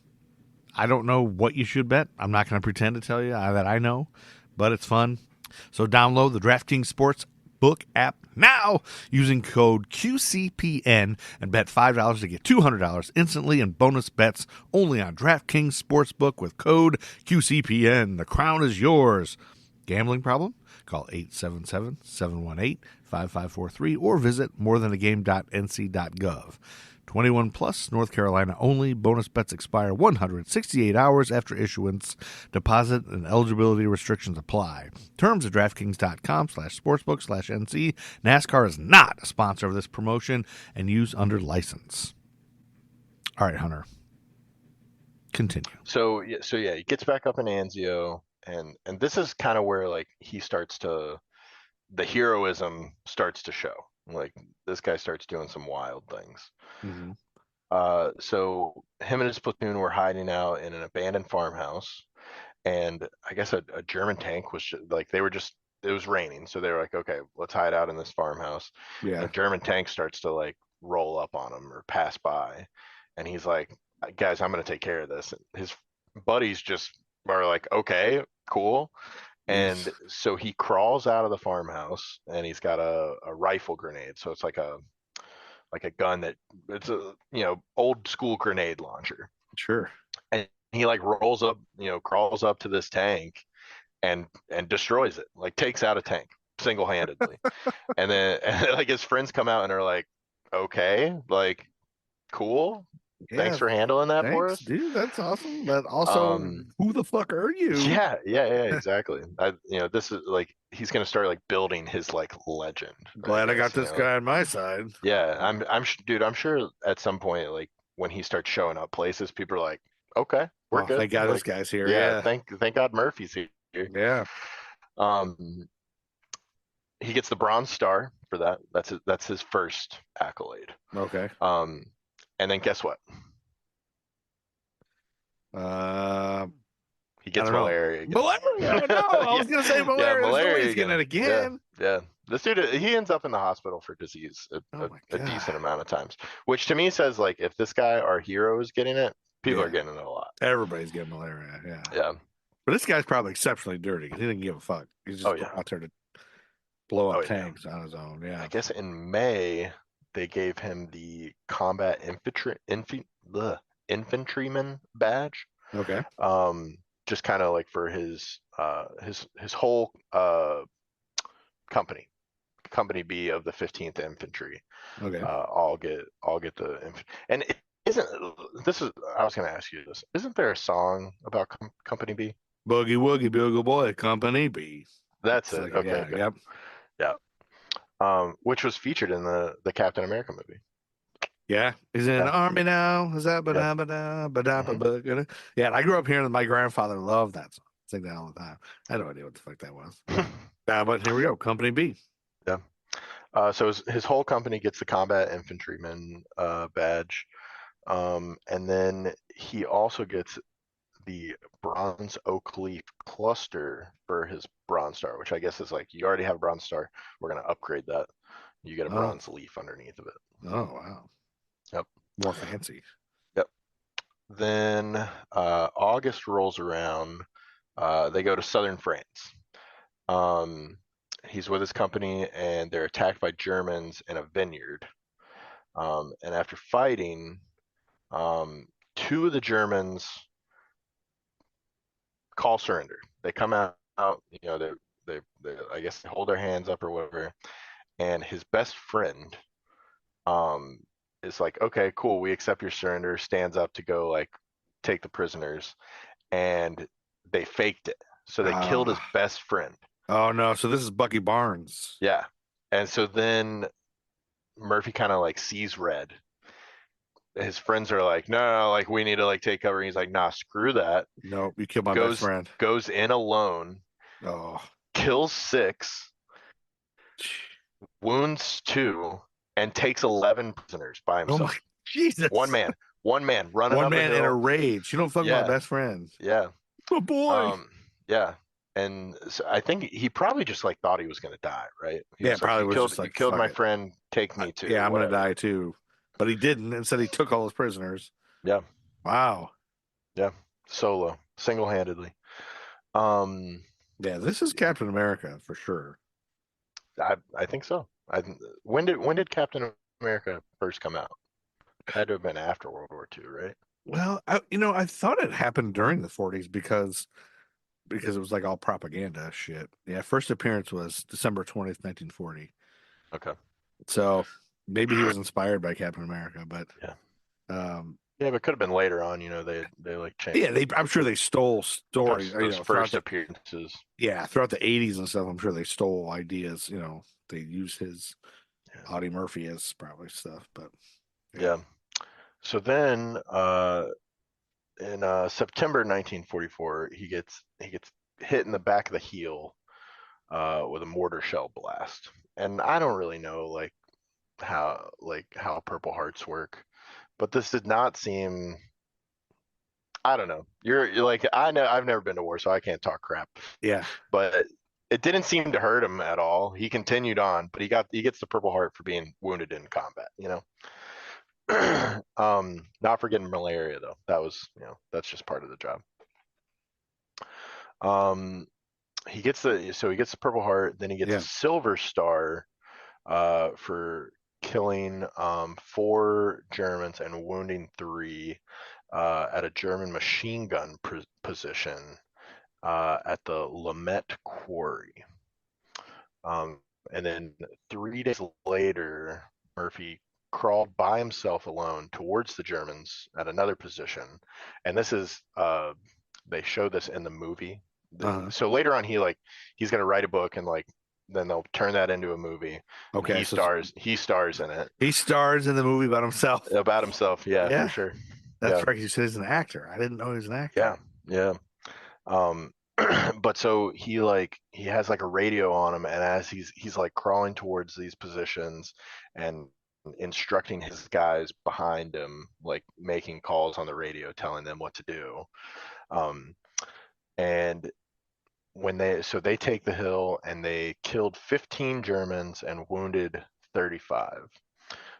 I don't know what you should bet. I'm not going to pretend to tell you that I know, but it's fun. So download the DraftKings Sportsbook app now using code QCPN and bet $5 to get $200 instantly in bonus bets only on DraftKings Sportsbook with code QCPN. The crown is yours. Gambling problem? Call 877-718-5543 or visit morethanagame.nc.gov. 21 plus, North Carolina only. Bonus bets expire 168 hours after issuance. Deposit and eligibility restrictions apply. Terms at DraftKings.com/sportsbook/NC. NASCAR is not a sponsor of this promotion and used under license. All right, Hunter. Continue. So yeah, he gets back up in Anzio, and this is kind of where like the heroism starts to show. Like this guy starts doing some wild things. Mm-hmm. So him and his platoon were hiding out in an abandoned farmhouse, and I guess a German tank was it was raining, so they were like, okay, let's hide out in this farmhouse. Yeah. And a German tank starts to like roll up on him or pass by, and he's like, guys, I'm gonna take care of this. And his buddies just are like, okay, cool. And so he crawls out of the farmhouse, and he's got a rifle grenade. So it's like a gun that it's a old school grenade launcher. Sure. And he like rolls up, crawls up to this tank and destroys it, like takes out a tank single handedly. and then like his friends come out and are like, okay, like cool. Yeah, Thanks for handling that for thanks, us. dude. That's awesome. But also, who the fuck are you? Yeah, exactly. This is like he's gonna start like building his like legend. Glad I got this guy on my side. Yeah, dude. I'm sure at some point, like when he starts showing up places, people are like, okay, we're good. Thank God like, this guy's here. Yeah, Yeah. thank God Murphy's here. Yeah. He gets the Bronze Star for that. That's his first accolade. Okay. And then guess what? He gets malaria again. Malaria? No, I was gonna say malaria. Yeah, malaria. He's getting it again. Yeah. This dude, he ends up in the hospital for disease a decent amount of times, which to me says like if this guy, our hero, is getting it, people are getting it a lot. Everybody's getting malaria. Yeah. Yeah. But this guy's probably exceptionally dirty because he didn't give a fuck. He's just out there to blow up tanks on his own. Yeah. I guess in May they gave him the combat infantryman badge. Okay. Just kind of like for his whole company B of the 15th Infantry. Okay. I'll get the infantry. And I was going to ask you this. Isn't there a song about Company B? Boogie Woogie Bugle Boy, Company B. That's it. Okay. Yeah, good. Yep. Which was featured in the Captain America movie. Yeah, he's in the army now. Is that Yeah, and I grew up hearing that my grandfather loved that song. I sing that all the time. I had no idea what the fuck that was. But here we go, Company B. Yeah. So his whole company gets the combat infantryman badge, and then he also gets the bronze oak leaf cluster for his Bronze Star, which I guess is like, you already have a Bronze Star. We're going to upgrade that. You get a Oh. bronze leaf underneath of it. Oh, wow. Yep. More fancy. Yep. Then August rolls around. They go to southern France. He's with his company, and they're attacked by Germans in a vineyard. And after fighting, two of the Germans call surrender. They come out, they I guess they hold their hands up or whatever. And his best friend is like, okay, cool, we accept your surrender, stands up to go like take the prisoners, and they faked it. So they killed his best friend. Oh no, so this is Bucky Barnes. Yeah. And so then Murphy kind of like sees red. His friends are like, no, like we need to like take cover. And he's like, nah, screw that. Nope, you killed my best friend. Goes in alone, Oh, kills 6, wounds 2, and takes 11 prisoners by oh himself. my Jesus! One man running One up man a hill. in a rage. You don't fuck my best friend. Yeah. Oh boy. Yeah. And so I think he probably just like thought he was gonna die, right? Yeah, probably was just like, you killed fuck my it. friend, take me too. Yeah, I'm whatever. gonna die too. But he didn't. Instead, he took all his prisoners. Yeah. Wow. Yeah. Solo, single-handedly. Yeah, this is Captain America for sure. I think so. When did Captain America first come out? Had to have been after World War II, right? Well, I thought it happened during the 40s because it was like all propaganda shit. Yeah, first appearance was December 20th, 1940. Okay. So maybe he was inspired by Captain America, but yeah, but it could have been later on. They like changed. Yeah, I'm sure they stole stories. Those first appearances. Yeah, throughout the 80s and stuff, I'm sure they stole ideas. They used his Audie Murphy as probably stuff, but yeah. So then, in September 1944, he gets hit in the back of the heel with a mortar shell blast, and I don't really know how Purple Hearts work, but this did not seem. I don't know. You're like, I know I've never been to war, so I can't talk crap. Yeah, but it didn't seem to hurt him at all. He continued on, but he gets the Purple Heart for being wounded in combat. Not forgetting malaria though. That was, that's just part of the job. He gets the Purple Heart, then he gets a Silver Star for killing 4 Germans and wounding 3 at a German machine gun position at the Lamette Quarry. And then 3 days later, Murphy crawled by himself alone towards the Germans at another position. And this is, they show this in the movie. So later on, he's going to write a book, and then they'll turn that into a movie. Okay. He stars in it. He stars in the movie about himself. Yeah, for sure. That's right. He said he's an actor. I didn't know he was an actor. Yeah. But so he has a radio on him, and as he's crawling towards these positions and instructing his guys behind him, making calls on the radio, telling them what to do. And when they take the hill, and they killed 15 Germans and wounded 35.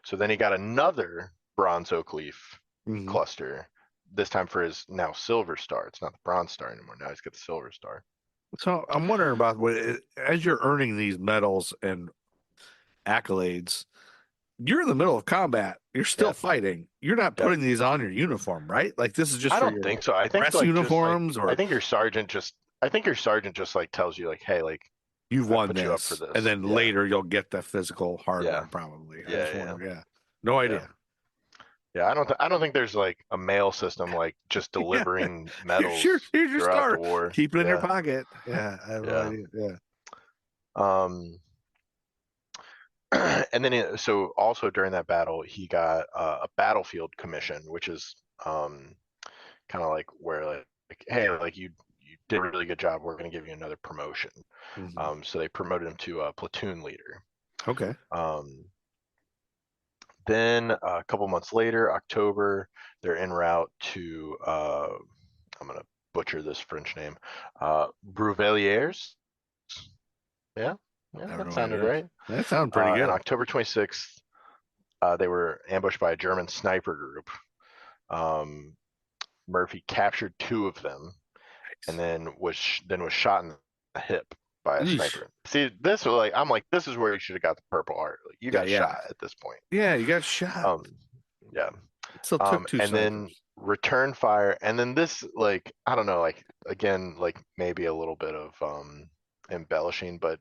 So then he got another Bronze Oak Leaf cluster, this time for his now Silver Star. It's not the Bronze Star anymore. Now he's got the Silver Star. So I'm wondering about as you're earning these medals and accolades, you're in the middle of combat. You're still fighting. You're not putting these on your uniform, right? Like, this is just. I don't think so. I think dress uniforms, or I think your sergeant just. Tells you hey, you've won this, you up for this, and then later you'll get the physical hardware probably. No idea. Yeah, I don't think there's a mail system just delivering medals. Here's your throughout star. the war. Keep it in your pocket. Yeah, I have no idea. Yeah. And then so also during that battle, he got a battlefield commission, which is kind of where hey, you did a really good job. We're going to give you another promotion. So they promoted him to a platoon leader. Okay. Then a couple months later, October, they're en route to I'm gonna butcher this French name. Bruveliers. Yeah, that sounded right. That sounds pretty good. On October 26th, they were ambushed by a German sniper group. Murphy captured 2 of them, and then was shot in the hip by a sniper. See, this was like, I'm like, this is where you should have got the Purple Heart. Like, you got shot at this point. Yeah, you got shot. Yeah. It still took 2 and snipers. then return fire, and then this, like, I don't know, like, again, like maybe a little bit of embellishing, but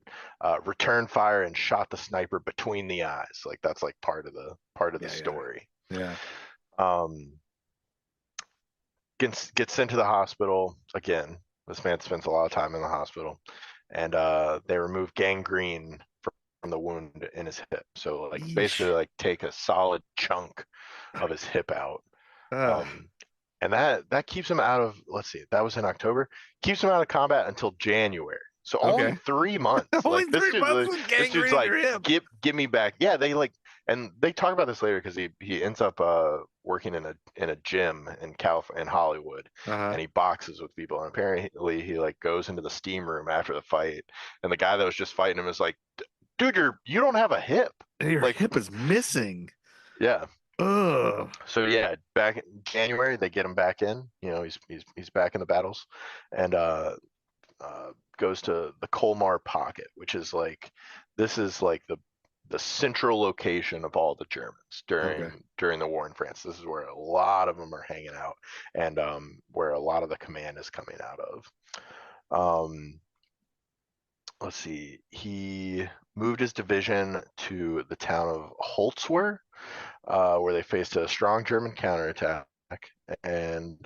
return fire and shot the sniper between the eyes. Like, that's like part of the story. Yeah. Gets sent to the hospital again. This man spends a lot of time in the hospital, and they remove gangrene from the wound in his hip. So like basically like take a solid chunk of his hip out. And that keeps him out of, let's see, that was in October. Keeps him out of combat until January. So only 3 months. Only like, 3 months with gangrene dude's like, in your hip. Give me back. Yeah, they like, and they talk about this later because he ends up working in a gym in Hollywood, and he boxes with people. And apparently he like goes into the steam room after the fight, and the guy that was just fighting him is like, "Dude, you don't have a hip. Your like, hip is missing." Yeah. Ugh. So yeah, back in January they get him back in. You know, he's back in the battles, and goes to the Colmar Pocket, which is like, this is like the central location of all the Germans during the war in France. This is where a lot of them are hanging out, and where a lot of the command is coming out of. Let's see. He moved his division to the town of Holzwer, where they faced a strong German counterattack, and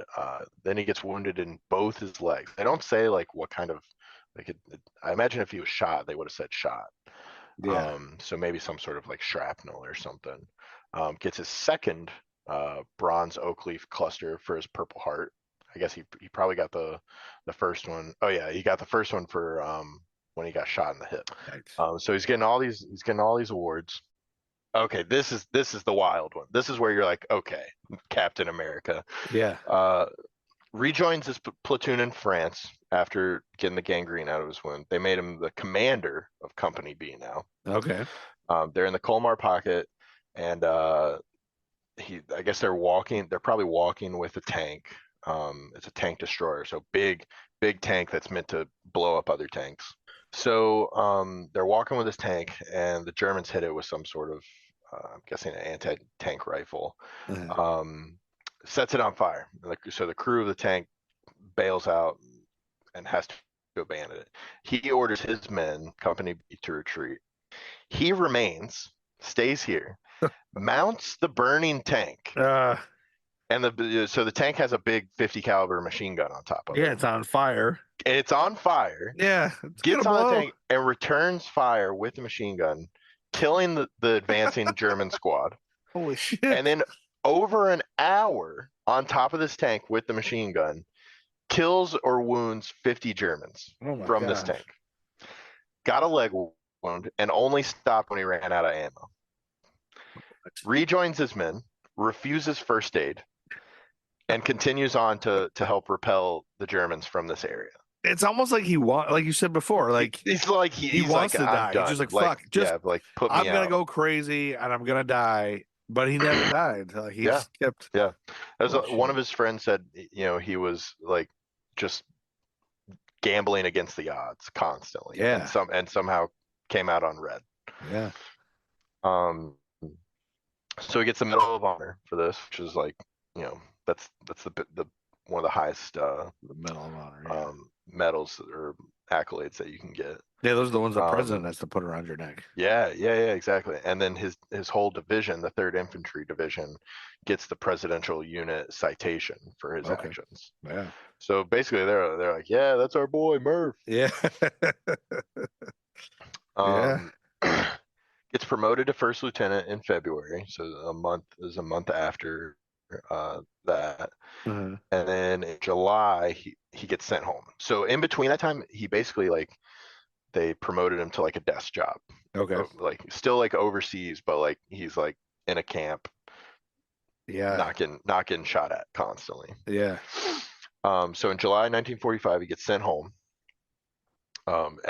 then he gets wounded in both his legs. They don't say like what kind of, like, I imagine if he was shot, they would have said shot. Yeah. So maybe some sort of like shrapnel or something. Gets his second bronze oak leaf cluster for his Purple Heart. I guess he probably got the first one. Oh yeah, he got the first one for when he got shot in the hip. So he's getting all these awards. Okay, this is the wild one. This is where you're like, okay, Captain America. Yeah. Rejoins his platoon in France after getting the gangrene out of his wound. They made him the commander of Company B now. Okay. They're in the Colmar Pocket, and I guess they're probably walking with a tank. It's a tank destroyer, so big tank that's meant to blow up other tanks. So they're walking with this tank, and the Germans hit it with some sort of, I'm guessing, an anti-tank rifle. Sets it on fire. So the crew of the tank bails out and has to abandon it. He orders his men, Company B, to retreat. He remains, stays here, mounts the burning tank, and so the tank has a big 50 caliber machine gun on top of it. Yeah, it's on fire. It's on fire. Yeah, gets on the tank and returns fire with the machine gun, killing the advancing German squad. Holy shit! And then over an hour on top of this tank with the machine gun, kills or wounds 50 Germans from this tank. Got a leg wound and only stopped when he ran out of ammo. Rejoins his men, refuses first aid, and continues on to help repel the Germans from this area. It's almost like like you said before, like he's like he wants like, to die. He's just like fuck, put me I'm gonna out. go crazy and I'm gonna die. But he never died. Like, he just kept. Yeah. As one of his friends said, you know, he was like just gambling against the odds constantly. Yeah. And somehow came out on red. Yeah. So he gets the Medal of Honor for this, which is like, you know, that's the one of the highest the Medal of Honor. Medals or accolades that you can get. Yeah, those are the ones the president has to put around your neck. Yeah, exactly. And then his whole division, the 3rd Infantry Division, gets the Presidential Unit Citation for his actions. Yeah. So basically, they're like, yeah, that's our boy Murph. Yeah. Gets promoted to 1st Lieutenant in February, so a month after that. And then in July, he gets sent home. So in between that time, he basically like, they promoted him to like a desk job. Okay. Like still like overseas, but like he's like in a camp. Yeah. Not getting shot at constantly. Yeah. So in July 1945, he gets sent home. And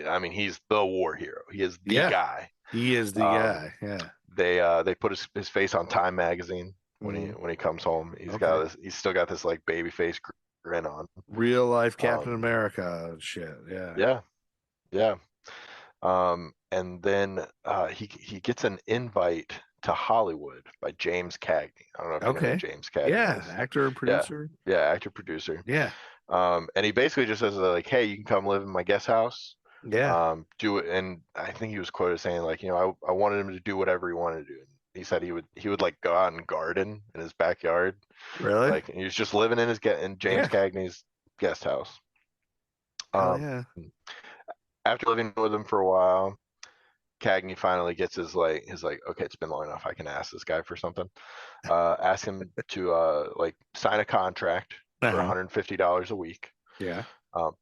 I mean, he's the war hero. He is the Yeah. guy. He is the Um, guy. Yeah. they put his face on Time magazine Mhm. when he comes home. Okay. He's still got this like baby face grin on. Real life Captain Um, America shit. Yeah. yeah, yeah. And then he gets an invite to Hollywood by James Cagney. I don't know if you know who Okay. James Cagney Yeah. is. Actor and Yeah, producer. yeah, actor producer. Yeah. And he basically just says like, hey, you can come live in my guest house. Yeah. Do it. And I think he was quoted saying like, I wanted him to do whatever he wanted to do. And he said he would like go out and garden in his backyard. Really? Like he was just living in James Yeah. Cagney's guest house. Hell Um, yeah. After living with him for a while, Cagney finally gets his like, okay, it's been long enough. I can ask this guy for something. Ask him to like sign a contract for Uh-huh. $150 a week. Yeah.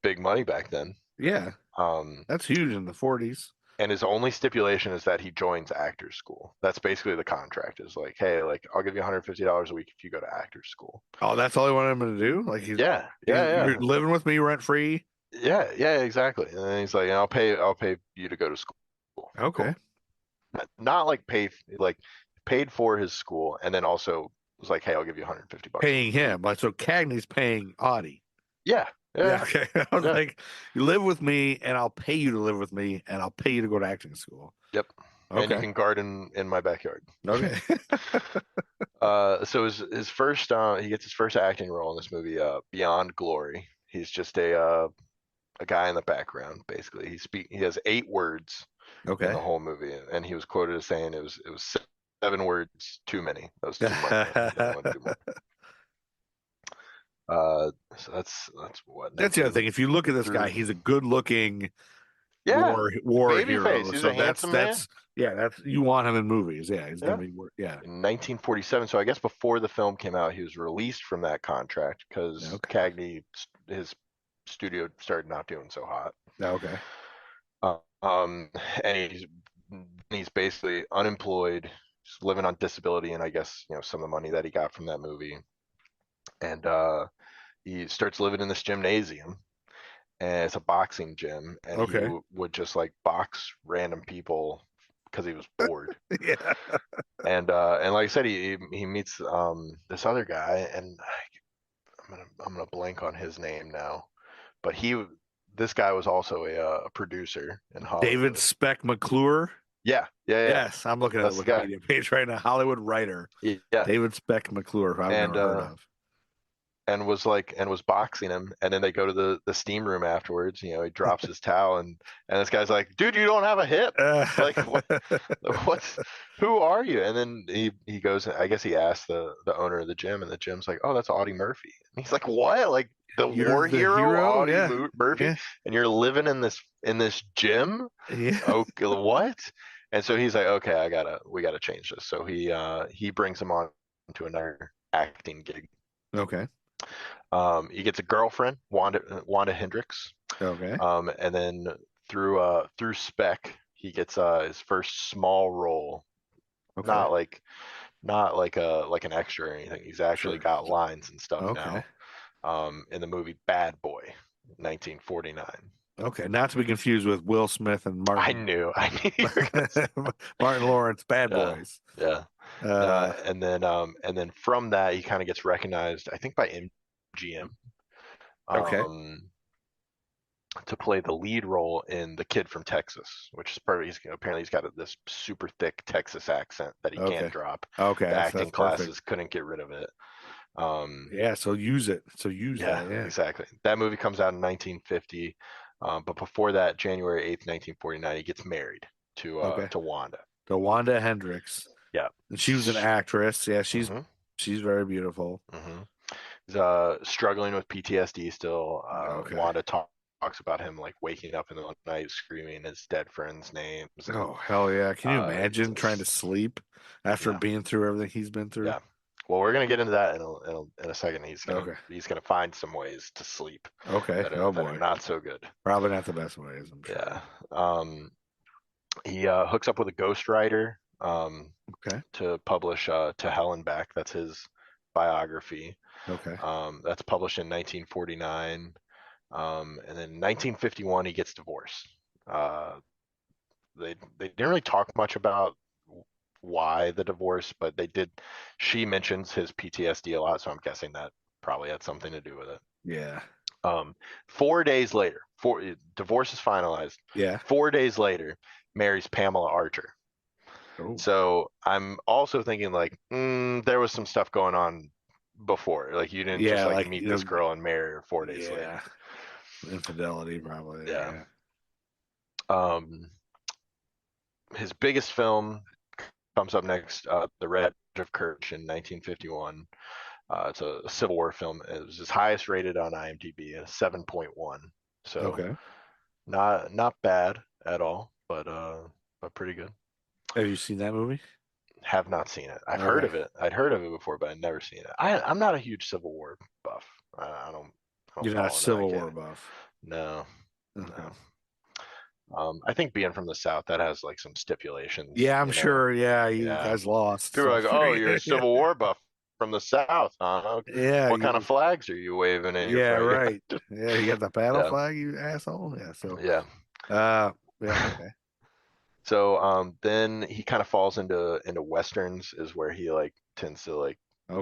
Big money back then. Yeah. Um, That's huge in the 40s. and his only stipulation is that he joins actors school. That's basically the contract. Is like, hey, like I'll give you $150 a week if you go to actors school. Oh, that's all he wanted him to do? Like Yeah, you're yeah, living with me rent free? yeah, exactly. And then he's like, I'll pay you to go to school. Okay. Cool. Not like paid for his school, and then also was like, hey, I'll give you $150. Paying him. Like so Cagney's paying Audie. Yeah, Yeah, yeah, okay. I was yeah. like, you live with me and I'll pay you to live with me and I'll pay you to go to acting school. Yep. And you Okay. can garden in my backyard. Okay. So his first he gets his first acting role in this movie, Beyond Glory. He's just a guy in the background, basically. He has 8 words in the Okay. whole movie, and he was quoted as saying it was 7 words too many. That was too much. I wanted to do more. So that's what That's the other thing. If you look at this guy, 19 he's a good-looking yeah, war baby hero. face. He's So a handsome man. that's you want him in movies. Yeah, he's Yeah. gonna be yeah. In 1947. So I guess before the film came out, he was released from that contract because Okay. Cagney, his studio started not doing so hot. Okay. And he's basically unemployed, just living on disability, and I guess some of the money that he got from that movie. And he starts living in this gymnasium, and it's a boxing gym, and he Okay. would just like box random people because he was bored. Yeah. And like I said, he meets this other guy, and I'm gonna blank on his name now, but this guy was also a producer in Hollywood. David Speck McClure. Yeah. Yes, I'm looking at That's the the guy. Wikipedia page right now. Hollywood writer. Yeah, David Speck McClure, who I've and never heard of. and was boxing him, and then they go to the steam room afterwards. He drops his towel, and this guy's like, dude, you don't have a hip. Like what's who are you? And then he goes, I guess he asked the owner of the gym, and the gym's like, oh, that's Audie Murphy. And he's like, what? Like the You're war the hero, hero? Audie Yeah. Murphy, Yeah. and you're living in this gym? Yeah. Okay, what? And so he's like, okay, we gotta change this. So he brings him on to another acting gig. Okay. He gets a girlfriend, Wanda Hendricks. Okay. And then through Spec, he gets his first small role. Okay. Not like an extra or anything. He's actually Sure. got lines and stuff Okay. now. In the movie Bad Boy, 1949. Okay. Not to be confused with Will Smith and I Martin. knew you were gonna say Martin Lawrence, Bad Yeah. Boys. Yeah. And then from that he kind of gets recognized, I think, by MGM. Okay. To play the lead role in The Kid from Texas, which is perfect. Apparently he's got this super thick Texas accent that he Okay. can't drop. Okay. The acting that's classes perfect. couldn't get rid of it. Yeah. So use it. So use Yeah, that. Yeah. exactly. That movie comes out in 1950. But before that, January 8th, 1949, he gets married to Wanda. To Wanda Hendricks. Yeah. And she was an actress. Yeah. She's Mhm. very beautiful. He's struggling with PTSD still. Okay. Wanda talks about him like waking up in the middle of the night screaming his dead friends' names. And, Oh hell yeah! Can you imagine just- trying to sleep after Yeah. being through everything he's been through? Yeah. Well, we're gonna get into that in a second. He's Okay. gonna find some ways to sleep Okay. that Oh are boy. not so good. Probably not the best ways. I'm sure. Yeah. He hooks up with a ghostwriter Okay. to publish To Hell and Back. That's his biography. Okay. That's published in 1949. And then in 1951 he gets divorced. They didn't really talk much about why the divorce, but they did. She mentions his PTSD a lot, so I'm guessing that probably had something to do with it. Yeah. 4 days later, divorce is finalized. Yeah. 4 days later, marries Pamela Archer. Oh. So I'm also thinking like, there was some stuff going on before. Like you didn't just like meet this girl and marry her 4 days later. Infidelity, probably. Yeah. His biggest film comes up next, The Red of Courage in 1951. It's a Civil War film. It was his highest rated on IMDb, a 7.1. So Okay. not bad at all, but pretty good. Have you seen that movie? Have not seen it. I've heard of it. I'd heard of it before, but I'd never seen it. I'm not a huge Civil War buff. I don't You're not a follow it. Civil War buff. No. Okay. No. I think being from the South, that has like some stipulations. Yeah, I'm sure. Yeah, you guys lost. People are like, oh, you're a Civil War buff from the South, huh? Yeah. What kind of flags are you waving in your flag? Right. Yeah, you got the battle flag, you asshole. Yeah. So. Yeah. Yeah. Okay. So then he kind of falls into westerns, is where he like tends to like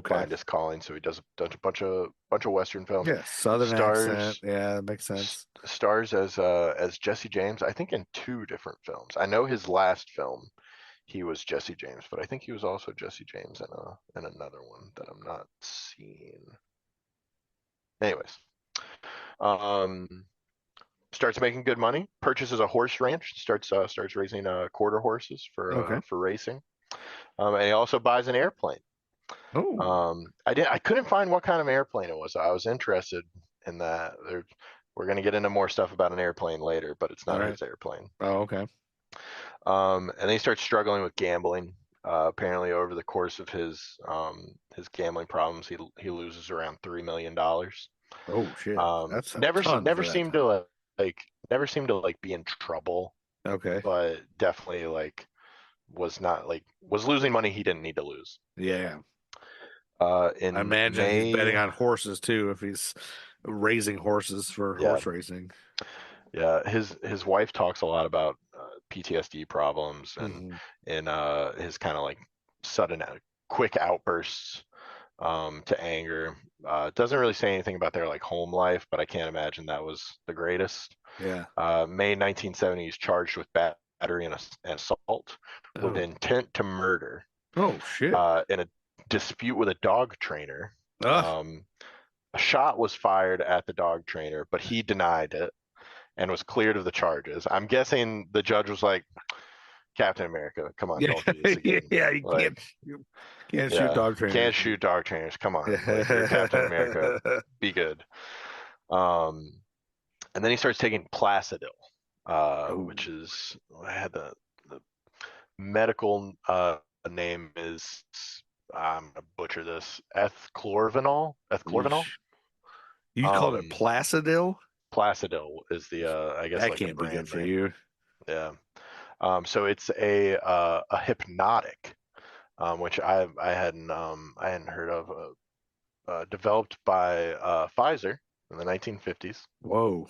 find his calling. So he does a bunch of Western films. Yeah, Southern accent. Yeah, that makes sense. Stars as Jesse James, I think in 2 different films. I know his last film, he was Jesse James, but I think he was also Jesse James in another one that I'm not seeing. Anyways, starts making good money. Purchases a horse ranch. Starts raising quarter horses for racing. And he also buys an airplane. Oh. I couldn't find what kind of airplane it was. I was interested in that. We're going to get into more stuff about an airplane later, but it's not his airplane. Oh, okay. And then he starts struggling with gambling. Apparently, over the course of his gambling problems, he loses around $3 million. Oh shit! That's never seemed to be in trouble. Okay. But definitely was losing money he didn't need to lose. Yeah. I imagine he's betting on horses too, if he's raising horses for horse racing. Yeah, his wife talks a lot about PTSD problems and his kind of like sudden quick outbursts to anger. Doesn't really say anything about their like home life, but I can't imagine that was the greatest. Yeah. May 1970, he's charged with battery and assault with intent to murder. Oh shit! In a dispute with a dog trainer. A shot was fired at the dog trainer, but he denied it and was cleared of the charges. I'm guessing the judge was like, Captain America, come on, don't do this again. You can't shoot dog trainers. Can't shoot dog trainers. Come on. You're Captain America. Be good. And then he starts taking Placidil, which is, I had the medical name is, I'm gonna butcher this, ethchlorvinol. You called it Placidil? Placidil is the I guess that like can't be good for you. Yeah. So it's a hypnotic, which I hadn't heard of. Developed by Pfizer in the 1950s. Whoa.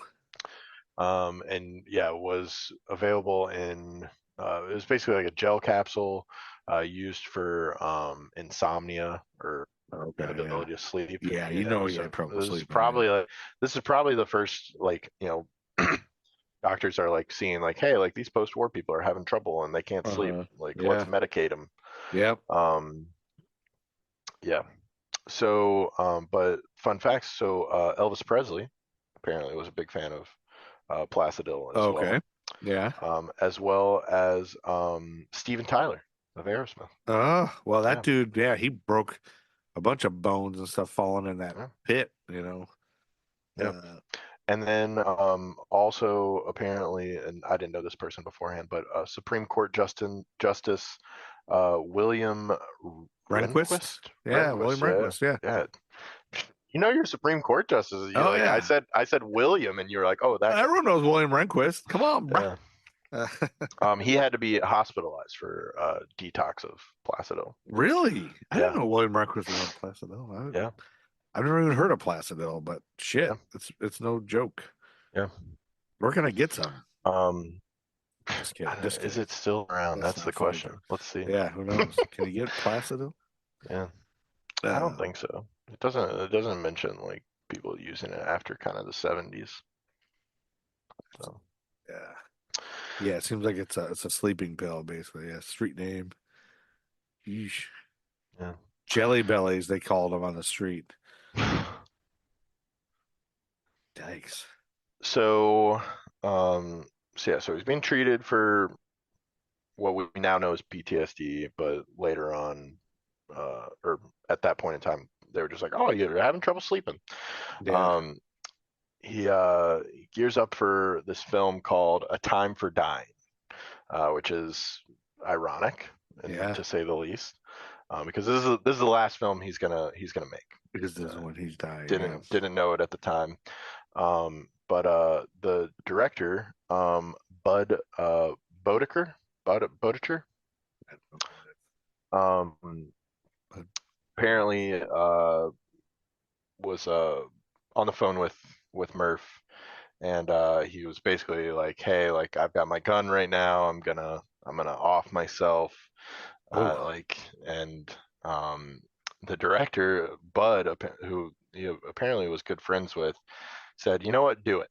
And yeah, it was available in. It was basically like a gel capsule used for insomnia or inability to sleep. Yeah, you had trouble sleeping. This is probably the first doctors are like seeing like, hey, like these post-war people are having trouble and they can't sleep. Let's medicate them. Yep. Yeah. So, but fun facts. So Elvis Presley apparently was a big fan of Placidil as well. Yeah. As well as Steven Tyler of Aerosmith. Well, that dude, he broke a bunch of bones and stuff falling in that pit, Yeah. And then also apparently, and I didn't know this person beforehand, but Supreme Court Justice William Rehnquist. William Rehnquist. Yeah. You know your Supreme Court justices. I said William, and you're like, oh, that. Everyone knows William Rehnquist. Come on, bro. He had to be hospitalized for detox of Placido. Really? I Yeah. didn't know William Marquis was on Placido. Yeah. I've never even heard of Placido, but shit, Yeah. it's no joke. Yeah. Where can I get some? Just I kidding. don't- Just is kidding. it still around? That's That's not the a funny question. joke. Let's see. Yeah, who knows? Can you get Placido? Yeah. I don't think so. It doesn't mention like people using it after kind of the 70s. So Yeah. It seems like it's a sleeping pill, basically. Yeah, street name. Yeesh. yeah. Jelly bellies, they called them on the street. Yikes. So so he's being treated for what we now know as PTSD, but later on, or at that point in time, they were just like, "Oh, you're having trouble sleeping." Yeah. He gears up for this film called A Time for Dying, which is ironic, Yeah. to say the least, because this is the last film he's gonna make. Because this is when he's dying. Didn't know it at the time, but the director, Bud Bodeker, apparently was on the phone with Murph, and he was basically like, "Hey, like I've got my gun right now. I'm gonna off myself." And the director Bud, who he apparently was good friends with, said, "You know what? Do it."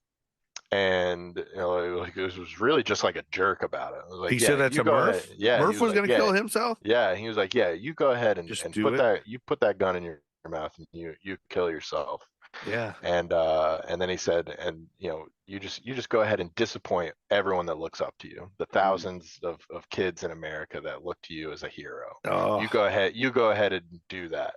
And like it was really just like a jerk about it. It was like, he said that to go Murph. ahead. Yeah, Murph was going to kill himself. Yeah, and he was like, "Yeah, you go ahead and Just and do put it. put that gun in your mouth and you kill yourself." Yeah. And then he said, "And you just go ahead and disappoint everyone that looks up to you, the thousands of kids in America that look to you as a hero. Oh. You go ahead and do that."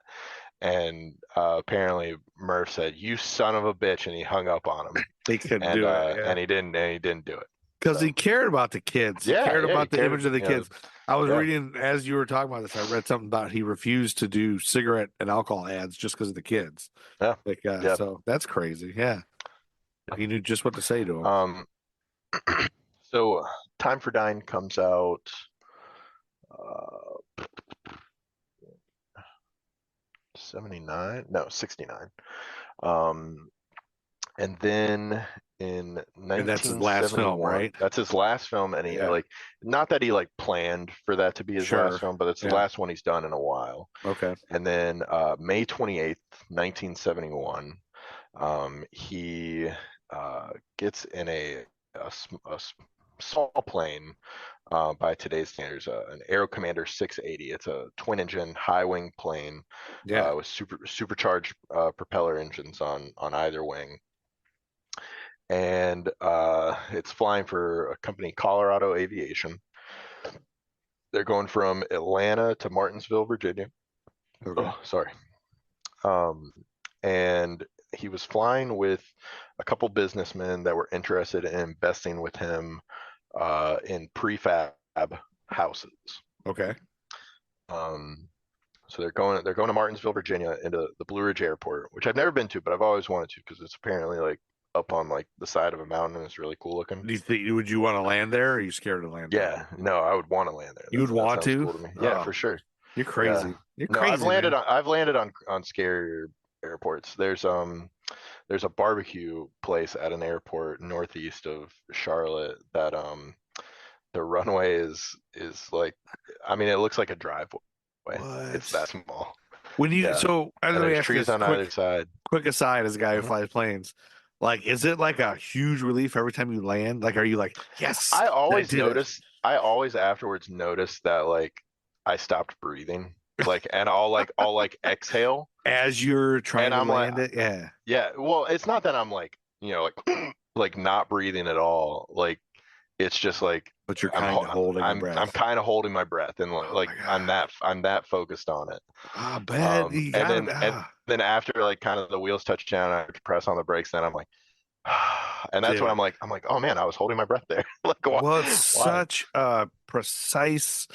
And apparently Murph said, "You son of a bitch," and he hung up on him. They couldn't do it. Yeah. And he didn't do it. Because So. he cared about the kids. He cared about the image of the kids. I was reading, as you were talking about this, I read something about he refused to do cigarette and alcohol ads just because of the kids. Yeah. So that's crazy. Yeah. He knew just what to say to him. So Time for Dying comes out 69. And then in 1971, and that's his last film, right? That's his last film, and he not that he like planned for that to be his last film, but it's the last one he's done in a while. Okay. And then May 28th, 1971, he gets in a small plane, by today's standards, an Aero Commander 680. It's a twin engine high wing plane, with supercharged propeller engines on either wing. And it's flying for a company, Colorado Aviation. They're going from Atlanta to Martinsville, Virginia. Okay. Oh, sorry. And he was flying with a couple businessmen that were interested in investing with him in prefab houses. Okay. So they're going to Martinsville, Virginia, into the Blue Ridge Airport, which I've never been to, but I've always wanted to because it's apparently like up on like the side of a mountain, and it's really cool looking. Would you want to land there, or are you scared to land there? Yeah, no, I would want to land there. You would want to? Cool to me. Yeah, for sure. You're crazy. Yeah. You're No, crazy. I've landed on scarier airports. There's a barbecue place at an airport northeast of Charlotte that the runway is like, I mean, it looks like a driveway. What? It's that small. When you so and there's trees on either side. Quick aside, as a guy who flies planes, like, is it like a huge relief every time you land? Like, are you like, yes? I always afterwards notice that like I stopped breathing, like, and I'll exhale as you're trying to land it. Yeah. Yeah. Well, it's not that I'm like, like not breathing at all. Like, it's just like, but you're kind of holding your breath. I'm kind of holding my breath, and I'm that focused on it. Ah, bad. And then after like kind of the wheels touch down, I press on the brakes. Then I'm like, and that's when I'm like, oh man, I was holding my breath there. Like, well, it's such a precise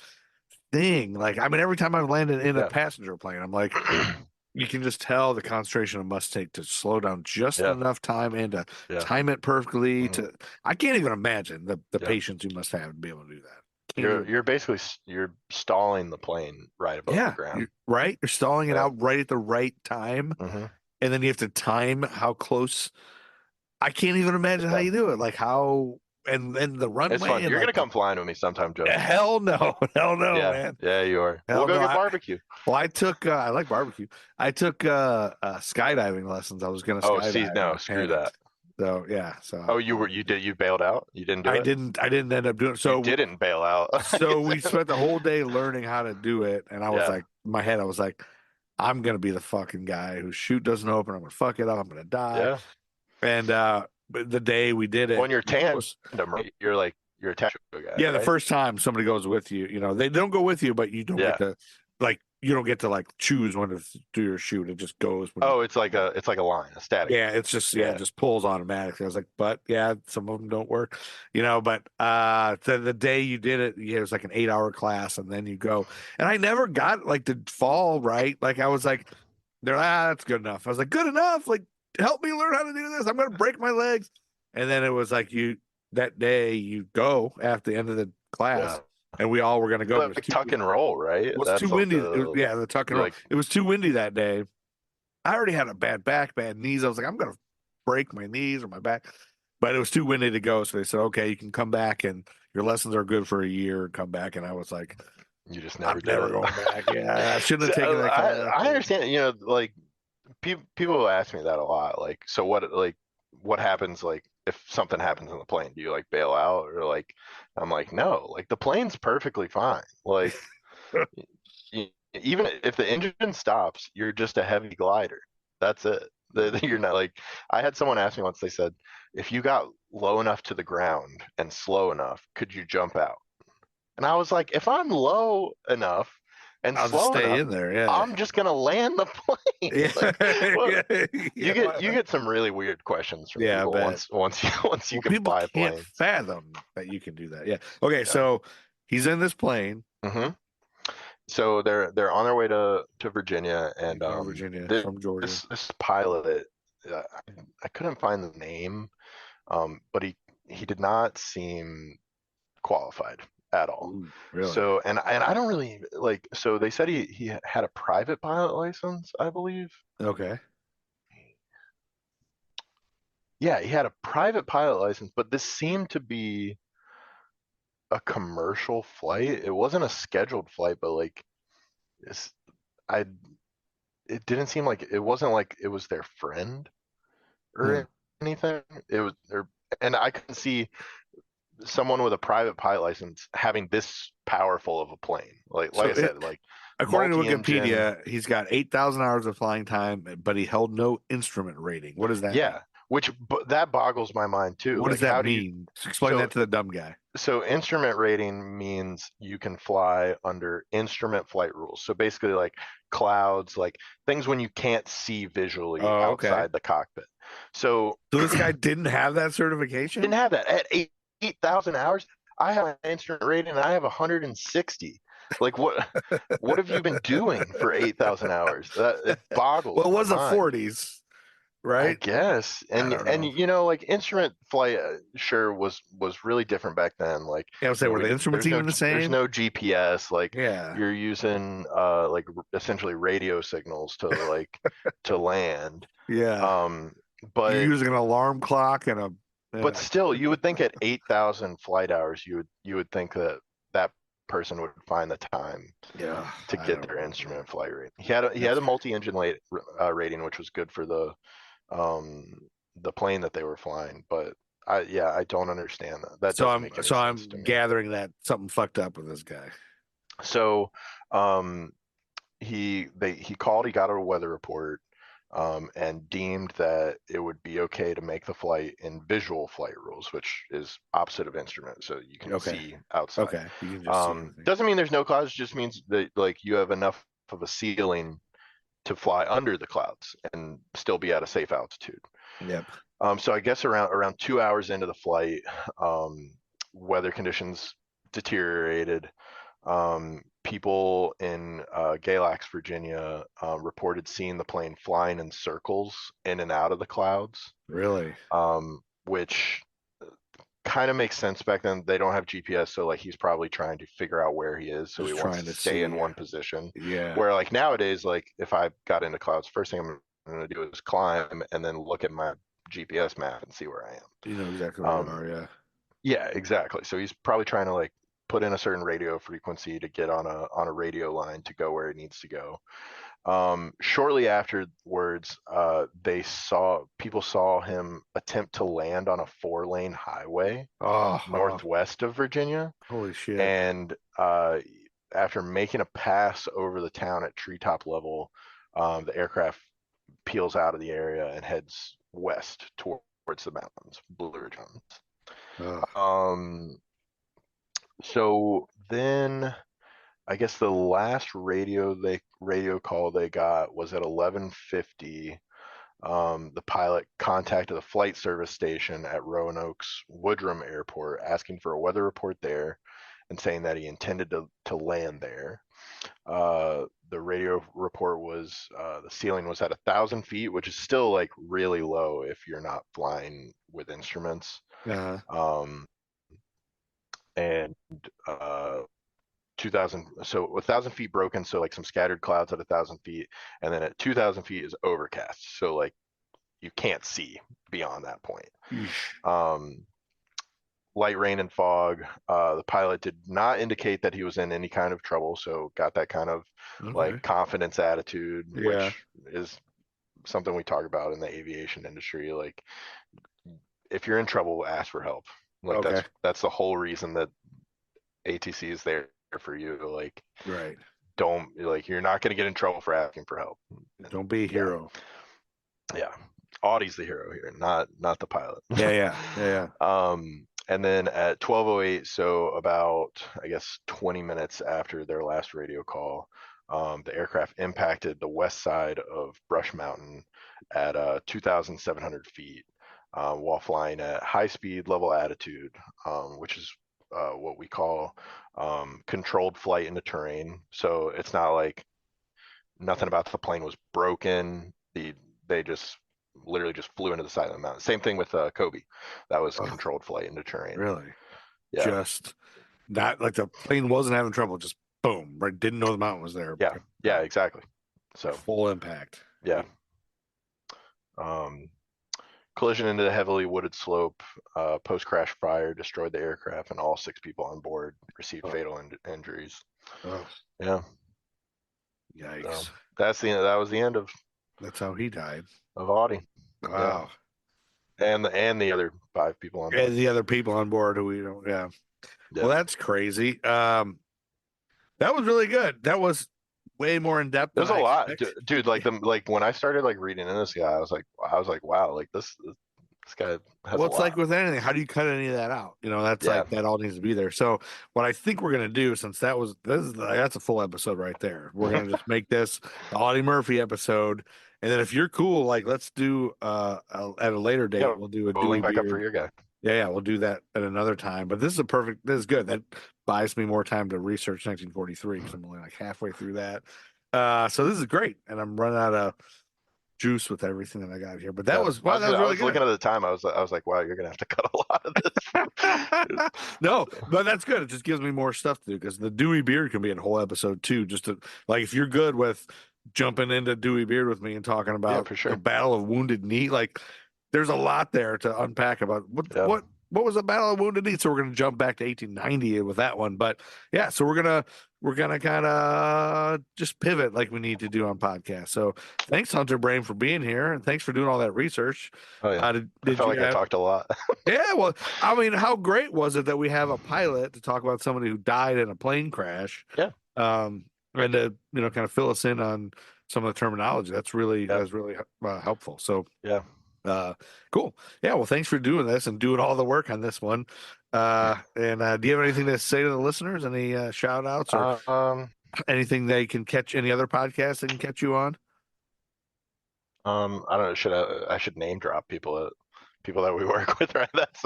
thing. Like, I mean, every time I've landed in a passenger plane, I'm like, you can just tell the concentration it must take to slow down just Yeah. enough time and to Yeah. time it perfectly. Mhm. To I can't even imagine the Yeah. patience you must have to be able to do that. You're basically you're stalling the plane right above the ground. Right. You're stalling it Yeah. out right at the right time, hmm and then you have to time how close. I can't even imagine how Yeah. you do it. Like how and the runway. It's fun. And You're like gonna come flying with me sometime, Joe. hell no, hell no, Yeah. man. Yeah, you are. Hell We'll go no. get barbecue. Well, I took I like barbecue. I took skydiving lessons. I was gonna Oh, skydive see, and no, I screw that. panicked. So yeah, Oh, so you bailed out? You didn't do it? I didn't end up doing it. You So didn't bail out. so we spent the whole day learning how to do it, and I was Yeah. like, in my head, I was like, I'm gonna be the fucking guy whose chute doesn't open. I'm gonna fuck it up. I'm gonna die. Yeah. And but the day we did it, When you're was tandem, right? You're attached to a guy, yeah, the right? first time somebody goes with you, they don't go with you, but you don't Yeah. get to you don't get to like choose when to do your shoot. It just goes. When Oh, it's like a line, a static. yeah, it's just Yeah. it just pulls automatically. I was like, but yeah, some of them don't work, But the day you did it, it was like an 8-hour class, and then you go. And I never got like the fall right. Like I was like, they're that's good enough. I was like, good enough. Like help me learn how to do this. I'm gonna break my legs. And then it was like that day you go at the end of the class. Yeah. And we all were going to go. Like tuck and roll, right? It was That's too like windy. The tuck and roll. like It was too windy that day. I already had a bad back, bad knees. I was like, I'm going to break my knees or my back. But it was too windy to go. So they said, okay, you can come back and your lessons are good for a year and come back. And I was like, you just I'm never never did going it. back. Yeah, I shouldn't have So, taken that class. I understand, like people ask me that a lot. Like, so what happens like if something happens in the plane? Do you like bail out or like I'm like, no, like the plane's perfectly fine. Like even if the engine stops, you're just a heavy glider. That's it. You're not like I had someone ask me once, they said, if you got low enough to the ground and slow enough, could you jump out? And I was like, if I'm low enough and I'll just slow stay enough, in there. Yeah. I'm just gonna land the plane. Yeah. Like, well, Yeah. you get some really weird questions from Yeah, I people bet. once you can people fly can't planes. fathom that you can do that. Yeah. Okay. So he's in this plane. hmm So they're on their way to Virginia, and From Virginia, this, from Georgia. this pilot, I couldn't find the name, but he did not seem qualified at all. Ooh, really? So and I don't really like. So they said he had a private pilot license, I believe. Okay. Yeah, he had a private pilot license, but this seemed to be a commercial flight. It wasn't a scheduled flight, but like it's, I it didn't seem like it wasn't like it was their friend or anything. It was and I can see someone with a private pilot license having this powerful of a plane. Like I said, like according to multi-engine. Wikipedia, he's got 8,000 hours of flying time, but he held no instrument rating. What does that mean? Which that boggles my mind too. What does like, that mean? Explain that to the dumb guy. So instrument rating means you can fly under instrument flight rules. So basically like clouds, like things when you can't see visually outside the cockpit. So this guy didn't have that certification? Didn't have that. At 8,000 hours, I have an instrument rating and I have 160. Like what have you been doing for 8,000 hours? It boggles. Well, it was the mind. 40s. Right, I guess, and like instrument flight, sure was really different back then. Like, I was saying, were the instruments even the same? There's no GPS. Like, yeah, you're using like essentially radio signals to like to land. Yeah. But you're using an alarm clock and a. But still, you would think at 8,000 flight hours, you would think that person would find the time to get their instrument flight rating. He had a multi-engine rating, which was good for the plane that they were flying, but I don't understand that. I'm gathering that something fucked up with this guy. So he called, he got a weather report, and deemed that it would be okay to make the flight in visual flight rules, which is opposite of instrument, so you can see outside. Okay, you can just see doesn't mean there's no clouds, just means that like you have enough of a ceiling to fly under the clouds and still be at a safe altitude. Yep. So I guess around 2 hours into the flight, weather conditions deteriorated. people in Galax, Virginia, reported seeing the plane flying in circles in and out of the clouds, Really? which kind of makes sense back then. They don't have GPS, so like he's probably trying to figure out where he is, so Just he wants trying to to stay in see. one position. Yeah. Where like nowadays, like if I got into clouds, first thing I'm going to do is climb and then look at my GPS map and see where I am. You know exactly where you are, yeah. Yeah, exactly. So he's probably trying to like put in a certain radio frequency to get on a radio line to go where it needs to go. Shortly afterwards, people saw him attempt to land on a 4-lane highway Oh, northwest of Virginia, holy shit. and after making a pass over the town at treetop level, the aircraft peels out of the area and heads west towards the mountains, Blue Ridge Mountains. Ugh. So then I guess the last radio call they got was at 11:50. The pilot contacted the flight service station at Roanoke's Woodrum Airport, asking for a weather report there and saying that he intended to land there. The radio report was the ceiling was at 1,000 feet, which is still like really low if you're not flying with instruments. And 2,000, so 1,000 feet broken, so like some scattered clouds at 1,000 feet, and then at 2,000 feet is overcast, so like you can't see beyond that point. Light rain and fog. The pilot did not indicate that he was in any kind of trouble, so got that kind of like confidence attitude, which is something we talk about in the aviation industry. Like if you're in trouble, ask for help. Like that's the whole reason that ATC is there for you. Like don't, like, you're not going to get in trouble for asking for help. Don't be a hero. Yeah. Audie's the hero here, not the pilot. Yeah. And then at 12:08, so about I guess 20 minutes after their last radio call, the aircraft impacted the west side of Brush Mountain at 2,700 feet while flying at high speed, level attitude, which is what we call controlled flight into terrain. So it's not like nothing about the plane was broken. They just literally just flew into the side of the mountain. Same thing with Kobe. That was controlled flight into terrain. Really? Yeah. Just not like the plane wasn't having trouble. Just boom, right? Didn't know the mountain was there. Yeah, exactly. So full impact. Yeah. Collision into the heavily wooded slope, post-crash fire destroyed the aircraft, and all 6 people on board received fatal injuries. Yeah. Yikes. So that was the end of. That's how he died. Of Audie. Wow. Yeah. And the other 5 people on board. And the other people on board who we don't. Yeah. Well, that's crazy. That was really good. That was way more in depth. There's a lot, dude. Like when I started like reading in this guy, I was like, wow, like this guy has. Well, it's like with anything. How do you cut any of that out? That's like that all needs to be there. So what I think we're gonna do, since that's a full episode right there. We're gonna just make this the Audie Murphy episode, and then if you're cool, like let's do at a later date. We'll do a Dewey back up for your guy. Yeah, we'll do that at another time. But this is good. That buys me more time to research 1943 because I'm only like halfway through that. So this is great, and I'm running out of juice with everything that I got here. But that was really good. I was looking at the time. I was like, wow, you're gonna have to cut a lot of this. No, but that's good. It just gives me more stuff to do because the Dewey Beard can be a whole episode too. Just to like, if you're good with jumping into Dewey Beard with me and talking about for sure. the Battle of Wounded Knee, like. There's a lot there to unpack about what was the Battle of Wounded Knee. So we're gonna jump back to 1890 with that one. But yeah, so we're gonna kind of just pivot like we need to do on podcasts. So thanks, Hunter Brame, for being here, and thanks for doing all that research. Oh yeah, I felt like I talked a lot. Yeah, well, I mean, how great was it that we have a pilot to talk about somebody who died in a plane crash? Yeah. And to kind of fill us in on some of the terminology. That's really helpful. So yeah. Cool. Yeah. Well, thanks for doing this and doing all the work on this one. And do you have anything to say to the listeners? Any shout outs or anything they can catch? Any other podcasts they can catch you on? I don't know. I should name drop people people that we work with, right? That's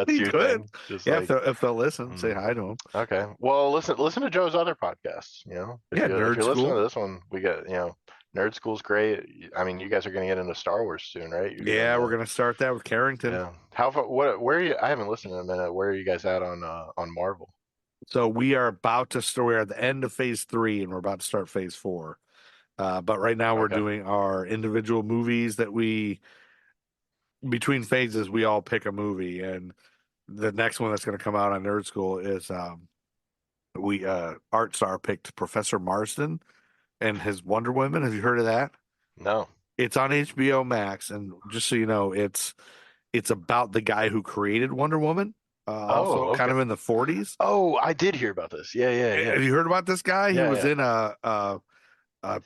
You your could. thing. Just Yeah, like, if they'll listen, say hi to them. okay. Well, listen to Joe's other podcasts. You know, if Yeah, you Nerd if you're listening School. to this one, we got Nerd School's great. I mean, you guys are going to get into Star Wars soon, right? You're doing Yeah, we're gonna start that with Carrington. Yeah. How far? Where are you? I haven't listened in a minute. Where are you guys at on Marvel? So we are about to start. We're at the end of phase 3, and we're about to start phase 4. But right now we're Okay. doing our individual movies that we between phases we all pick a movie, and the next one that's going to come out on Nerd School is Art Star picked Professor Marsden and his Wonder Woman. Have you heard of that? No. It's on HBO Max, and just so you know, it's about the guy who created Wonder Woman. Also, kind okay. of in the 40s. Oh, I did hear about this. Yeah. Have you heard about this guy? He Yeah, was yeah. in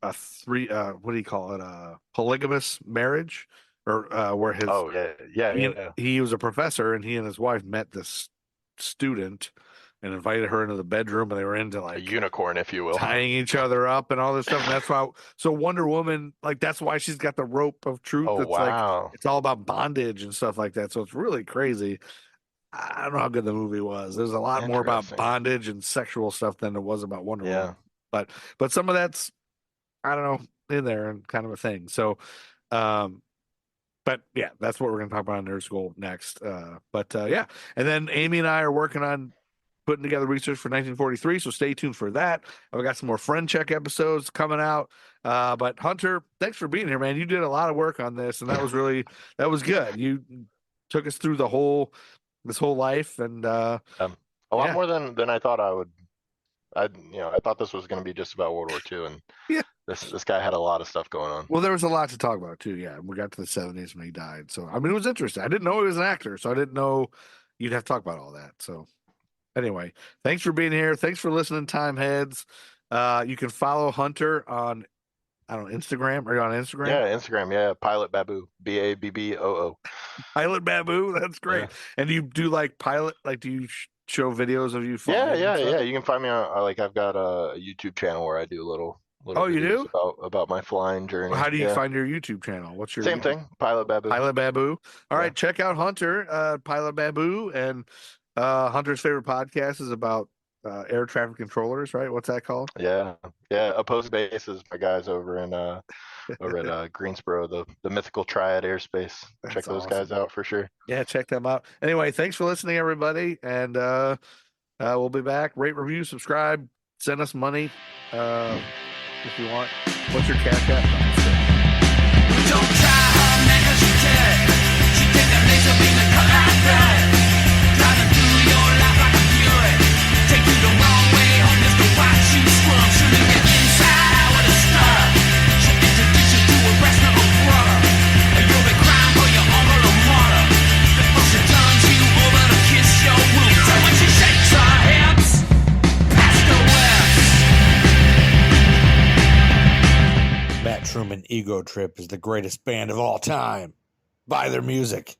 a three what do you call it? A polygamous marriage, or where his Oh, yeah. he was a professor, and he and his wife met this student and invited her into the bedroom, and they were into A like unicorn, if you will. tying each other up and all this stuff. And that's why, so Wonder Woman, like that's why she's got the rope of truth. Oh, It's like wow. it's all about bondage and stuff like that. So it's really crazy. I don't know how good the movie was. There's a lot more about Interesting. bondage and sexual stuff than it was about Wonder Yeah. Woman. But some of that's, I don't know, in there and kind of a thing. So but yeah, that's what we're gonna talk about on Nerd School next. Yeah. And then Amy and I are working on putting together research for 1943, so stay tuned for that. I've got some more friend check episodes coming out. But Hunter, thanks for being here, man. You did a lot of work on this, and that was good. You took us through this whole life, and A lot yeah. more than I thought I would. I thought this was going to be just about World War II, and Yeah. this guy had a lot of stuff going on. Well, there was a lot to talk about too. Yeah, we got to the 70s when he died, so I mean, it was interesting. I didn't know he was an actor, so I didn't know you'd have to talk about all that. So anyway, thanks for being here. Thanks for listening, Time Heads. You can follow Hunter on, I don't know, Instagram. Are you on Instagram? Yeah, Instagram. Yeah, Pilot Babu, BABBOO. Pilot Babu. That's great. Yeah. And you do like pilot? Like, do you show videos of you Yeah, flying? and yeah. stuff? You can find me on like I've got a YouTube channel where I do little Oh, you videos do? about my flying journey. How do you Yeah. find your YouTube channel? What's your Same YouTube- thing, Pilot Babu. Pilot Babu. All Yeah. right, check out Hunter, Pilot Babu, and Hunter's favorite podcast is about air traffic controllers, right? What's that called? Yeah. Opposed bases, my guys over at Greensboro, the mythical Triad Airspace. That's Check those awesome. guys out for sure. Yeah, check them out. Anyway, thanks for listening, everybody, and we'll be back. Rate, review, subscribe, send us money if you want. What's your cash app? Don't try her, man, 'cause she dead. She take that laser beam and cut like that. Driving through your life like a fury. Take you the wrong way home just to watch you scrub. Shooting your inside out with a star. She'll introduce you to a restaurant of brother. You'll be crying for your uncle or mother. Before she turns you over to kiss your womb. So when she shakes her hips, past the west. Matt Truman Ego Trip is the greatest band of all time. Buy their music.